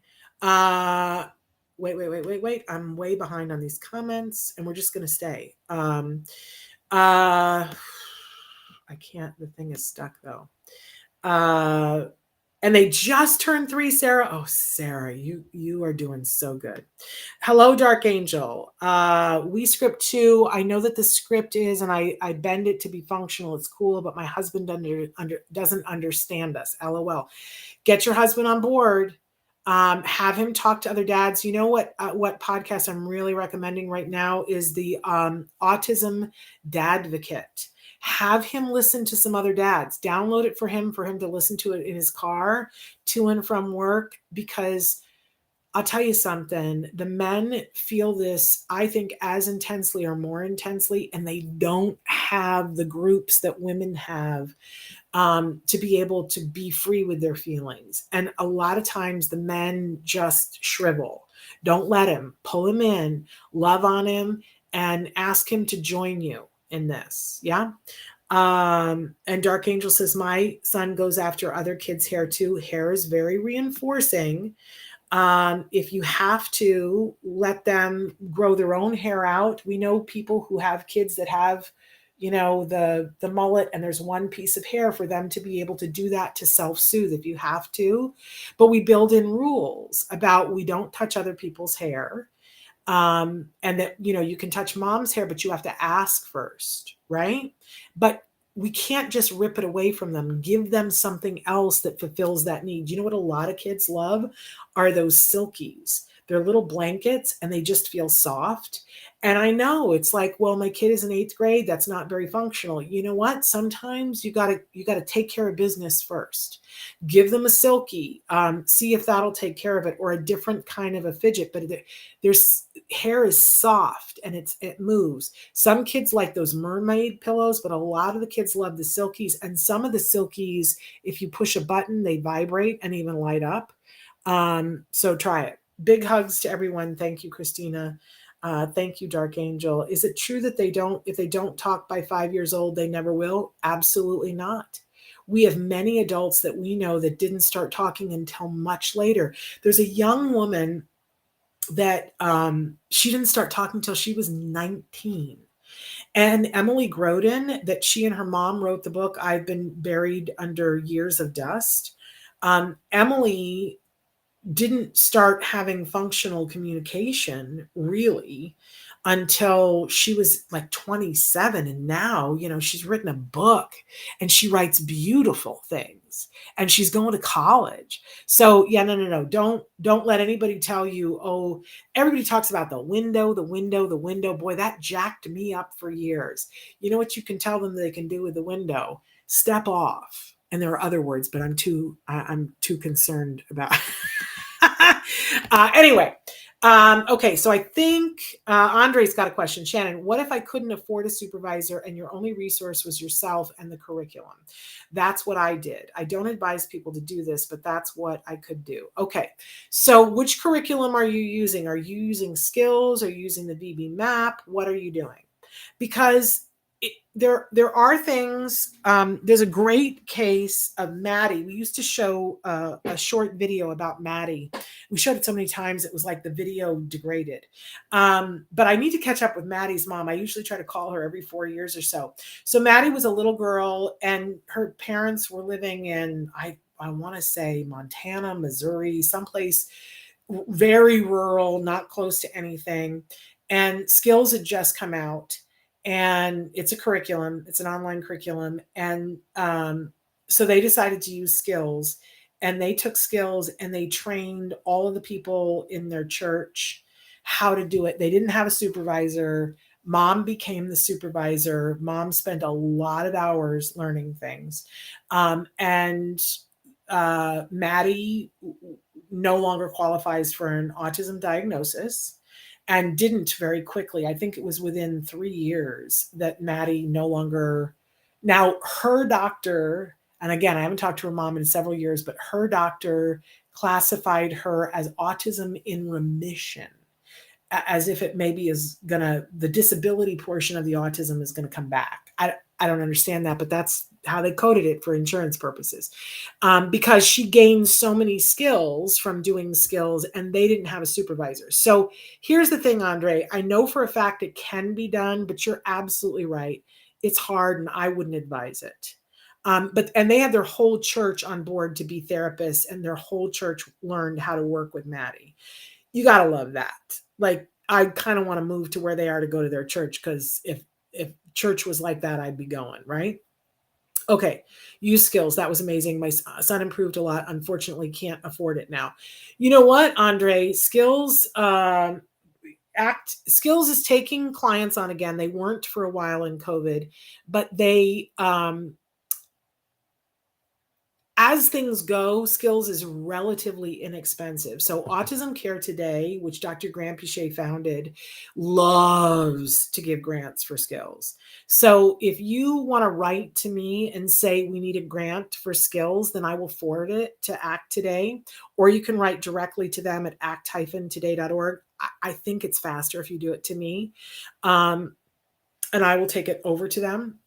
Wait. I'm way behind on these comments, and we're just going to stay. I can't. The thing is stuck though. And they just turned 3, Sarah. Oh, Sarah, you are doing so good. Hello, Dark Angel. We script 2. I know that the script is, and I bend it to be functional. It's cool, but my husband doesn't understand us. LOL. Get your husband on board. Have him talk to other dads. You know what podcast I'm really recommending right now is the Autism Dadvocate. Have him listen to some other dads. Download it for him to listen to it in his car to and from work, because I'll tell you something, the men feel this, I think, as intensely or more intensely, and they don't have the groups that women have to be able to be free with their feelings. And a lot of times the men just shrivel. Don't let him. Pull him in, love on him, and ask him to join you in this. Yeah. And Dark Angel says, my son goes after other kids' hair too. Hair is very reinforcing. If you have to let them grow their own hair out, we know people who have kids that have, the mullet, and there's one piece of hair for them to be able to do that to self-soothe if you have to. But we build in rules about we don't touch other people's hair. And that, you can touch mom's hair, but you have to ask first, right? But we can't just rip it away from them. Give them something else that fulfills that need. You know what a lot of kids love are those silkies. They're little blankets and they just feel soft. And I know it's like, well, my kid is in 8th grade. That's not very functional. You know what? Sometimes you gotta take care of business first. Give them a silky, see if that'll take care of it, or a different kind of a fidget. But there's hair is soft and it moves. Some kids like those mermaid pillows, but a lot of the kids love the silkies. And some of the silkies, if you push a button, they vibrate and even light up. So try it. Big hugs to everyone. Thank you, Christina. Thank you, Dark Angel. Is it true that if they don't talk by 5 years old, they never will? Absolutely not. We have many adults that we know that didn't start talking until much later. There's a young woman that she didn't start talking until she was 19. And Emily Grodin, that she and her mom wrote the book, I've Been Buried Under Years of Dust. Emily didn't start having functional communication really until she was like 27. And now, she's written a book and she writes beautiful things and she's going to college. So yeah, no. Don't let anybody tell you, oh, everybody talks about the window. Boy, that jacked me up for years. You know what you can tell them they can do with the window? Step off. And there are other words, but I'm too concerned about. Anyway, okay, so I think Andre's got a question. Shannon, what if I couldn't afford a supervisor and your only resource was yourself and the curriculum? That's what I did. I don't advise people to do this, but that's what I could do. Okay, so which curriculum are you using? Are you using skills? Are you using the VB map? What are you doing? Because there are things. There's a great case of Maddie. We used to show a short video about Maddie. We showed it so many times it was like the video degraded. But I need to catch up with Maddie's mom. I usually try to call her every 4 years or so. So Maddie was a little girl and her parents were living in, I want to say Montana, Missouri, someplace very rural, not close to anything. And Skills had just come out. And it's a curriculum. It's an online curriculum. And so they decided to use Skills. And they took Skills and they trained all of the people in their church how to do it. They didn't have a supervisor. Mom became the supervisor. Mom spent a lot of hours learning things. And Maddie no longer qualifies for an autism diagnosis. And didn't very quickly. I think it was within 3 years that Maddie no longer. Now, her doctor, and again, I haven't talked to her mom in several years, but her doctor classified her as autism in remission, as if it maybe is the disability portion of the autism is going to come back. I don't understand that, but that's how they coded it for insurance purposes. Because she gained so many skills from doing Skills and they didn't have a supervisor. So here's the thing, Andre, I know for a fact it can be done, but you're absolutely right. It's hard and I wouldn't advise it. And they had their whole church on board to be therapists and their whole church learned how to work with Maddie. You got to love that. Like, I kind of want to move to where they are to go to their church, because if church was like that, I'd be going, right? Okay, use Skills. That was amazing. My son improved a lot. Unfortunately, can't afford it now. You know what, Andre? Skills is taking clients on again. They weren't for a while in COVID, but they as things go, Skills is relatively inexpensive. So Autism Care Today, which Dr. Grant Pichet founded, loves to give grants for Skills. So if you want to write to me and say we need a grant for Skills, then I will forward it to ACT Today, or you can write directly to them at act-today.org. I think it's faster if you do it to me, and I will take it over to them.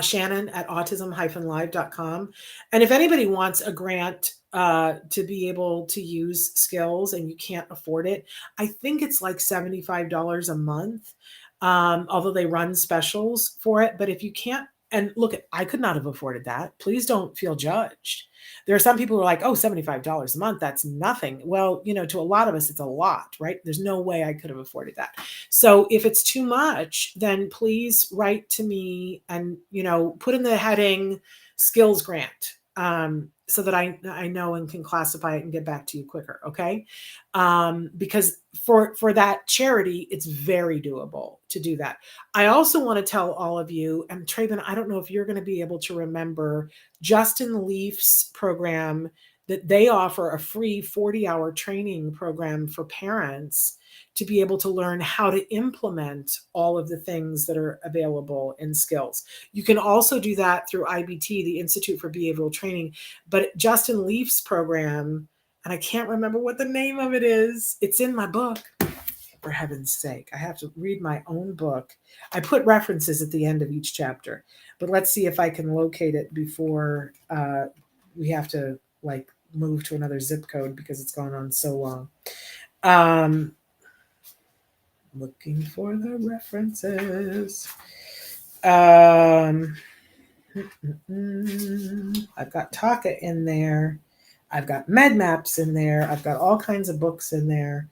Shannon at autism-live.com. And if anybody wants a grant to be able to use Skills and you can't afford it, I think it's like $75 a month, although they run specials for it. But if you can't, and look, I could not have afforded that. Please don't feel judged. There are some people who are like, oh, $75 a month, that's nothing. Well, to a lot of us, it's a lot, right? There's no way I could have afforded that. So if it's too much, then please write to me and, put in the heading Skills Grant, so that I know and can classify it and get back to you quicker. Okay. Because for that charity, it's very doable to do that. I also want to tell all of you, and Traven, I don't know if you're going to be able to remember Justin Leaf's program that they offer, a free 40-hour training program for parents to be able to learn how to implement all of the things that are available in Skills. You can also do that through IBT, the Institute for Behavioral Training. But Justin Leaf's program, and I can't remember what the name of it is. It's in my book. For heaven's sake, I have to read my own book. I put references at the end of each chapter, but let's see if I can locate it before we have to move to another zip code because it's gone on so long. Looking for the references. I've got Taka in there. I've got med maps in there. I've got all kinds of books in there.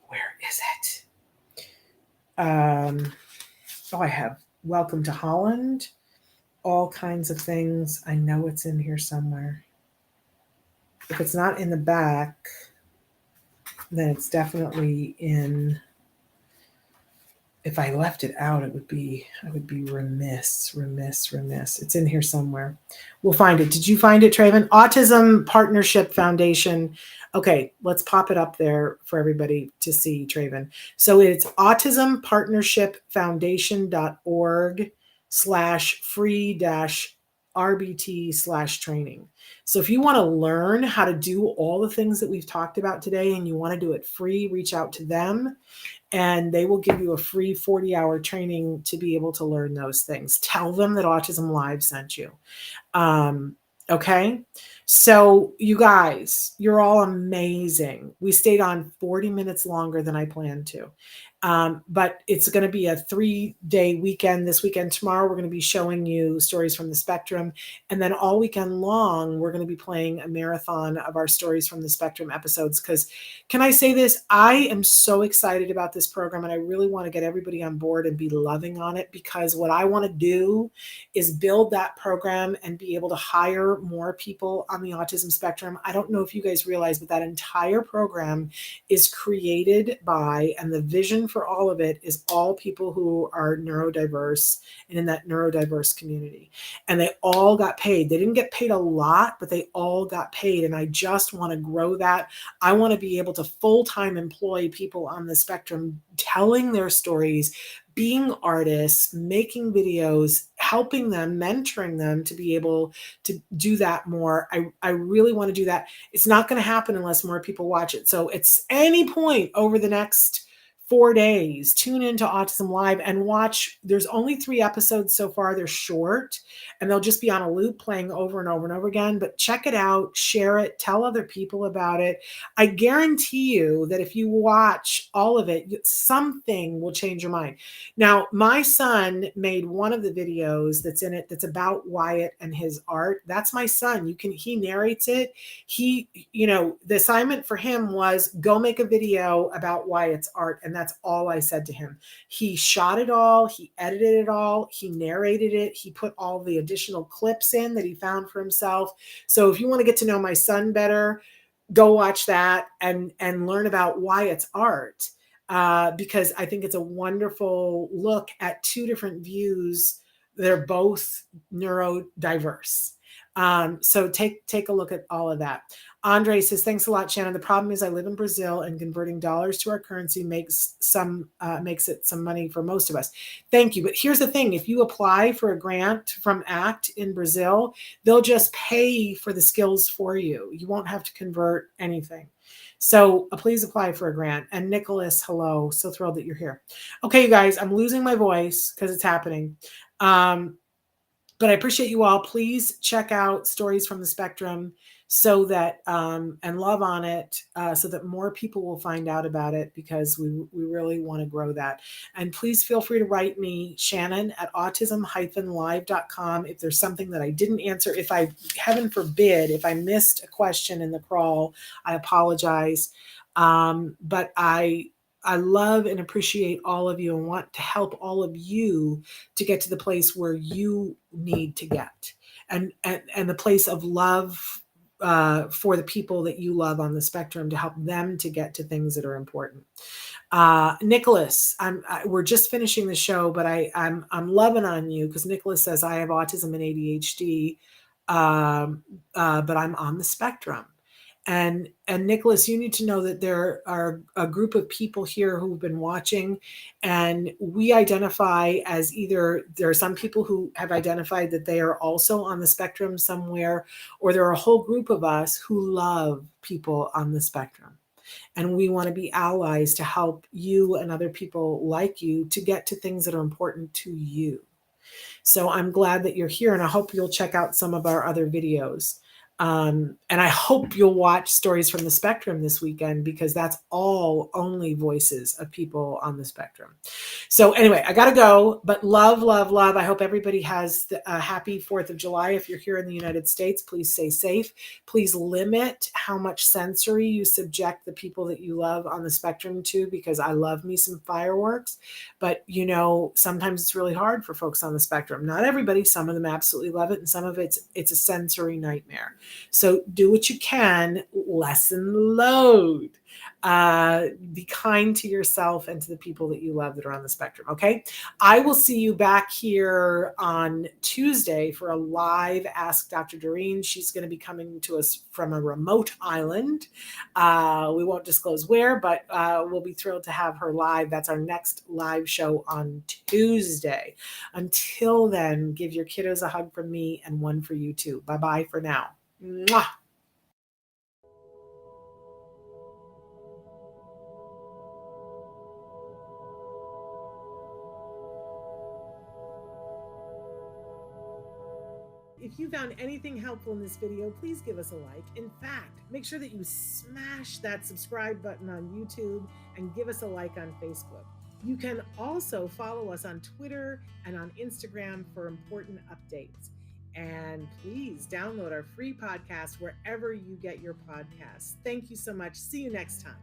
Where is it? I have Welcome to Holland, all kinds of things. I know it's in here somewhere. If it's not in the back, then it's definitely in. If I left it out, I would be remiss. It's in here somewhere. We'll find it. Did you find it, Traven? Autism Partnership Foundation. Okay, let's pop it up there for everybody to see, Traven. So it's autismpartnershipfoundation.org/free-RBT/training. So if you want to learn how to do all the things that we've talked about today and you want to do it free, reach out to them. And they will give you a free 40-hour training to be able to learn those things. Tell them that Autism Live sent you. Okay. So you guys, you're all amazing. We stayed on 40 minutes longer than I planned to. But it's going to be a 3-day weekend. This weekend, tomorrow, we're going to be showing you stories from the spectrum. And then all weekend long, we're going to be playing a marathon of our stories from the spectrum episodes. Because can I say this? I am so excited about this program and I really want to get everybody on board and be loving on it, because what I want to do is build that program and be able to hire more people on the autism spectrum. I don't know if you guys realize, but that entire program is created by, and the vision for all of it is all people who are neurodiverse and in that neurodiverse community. And they all got paid. They didn't get paid a lot, but they all got paid. And I just want to grow that. I want to be able to full-time employ people on the spectrum telling their stories, being artists, making videos, helping them, mentoring them to be able to do that more. I really want to do that. It's not going to happen unless more people watch it. So it's any point over the next 4 days, tune into Autism Live and watch. There's only 3 episodes so far. They're short and they'll just be on a loop playing over and over and over again. But check it out, share it, tell other people about it. I guarantee you that if you watch all of it, something will change your mind. Now, my son made one of the videos that's in it that's about Wyatt and his art. That's my son. He narrates it. The assignment for him was go make a video about Wyatt's art. And that's all I said to him. He shot it all. He edited it all. He narrated it. He put all the additional clips in that he found for himself. So if you want to get to know my son better, go watch that and learn about Wyatt's art, because I think it's a wonderful look at 2 different views. They're both neurodiverse. So take a look at all of that. Andre says, thanks a lot, Shannon. The problem is I live in Brazil and converting dollars to our currency makes it some money for most of us. Thank you. But here's the thing. If you apply for a grant from ACT in Brazil, they'll just pay for the skills for you. You won't have to convert anything. So please apply for a grant. And Nicholas, hello. So thrilled that you're here. Okay, you guys, I'm losing my voice because it's happening. But I appreciate you all. Please check out Stories from the Spectrum so that and love on it so that more people will find out about it, because we really want to grow that. And please feel free to write me, Shannon, at autism-live.com if there's something that I didn't answer. If heaven forbid, if I missed a question in the crawl, I apologize. But I love and appreciate all of you and want to help all of you to get to the place where you need to get, and the place of love for the people that you love on the spectrum, to help them to get to things that are important. Nicholas, we're just finishing the show, but I'm loving on you because Nicholas says I have autism and ADHD, but I'm on the spectrum. And Nicholas, you need to know that there are a group of people here who've been watching, and we identify as either there are some people who have identified that they are also on the spectrum somewhere, or there are a whole group of us who love people on the spectrum. And we want to be allies to help you and other people like you to get to things that are important to you. So I'm glad that you're here, and I hope you'll check out some of our other videos. And I hope you'll watch Stories from the Spectrum this weekend, because that's all only voices of people on the spectrum. So anyway, I got to go, but love, love, love. I hope everybody has a happy 4th of July. If you're here in the United States, please stay safe. Please limit how much sensory you subject the people that you love on the spectrum to, because I love me some fireworks. But, you know, sometimes it's really hard for folks on the spectrum. Not everybody. Some of them absolutely love it, and some of it's a sensory nightmare. So do what you can, lessen the load. Be kind to yourself and to the people that you love that are on the spectrum. Okay. I will see you back here on Tuesday for a live Ask Dr. Doreen. She's going to be coming to us from a remote island. We won't disclose where, but we'll be thrilled to have her live. That's our next live show on Tuesday. Until then, give your kiddos a hug from me and one for you too. Bye-bye for now. Mwah. If you found anything helpful in this video, please give us a like. In fact, make sure that you smash that subscribe button on YouTube and give us a like on Facebook. You can also follow us on Twitter and on Instagram for important updates. And please download our free podcast wherever you get your podcasts. Thank you so much. See you next time.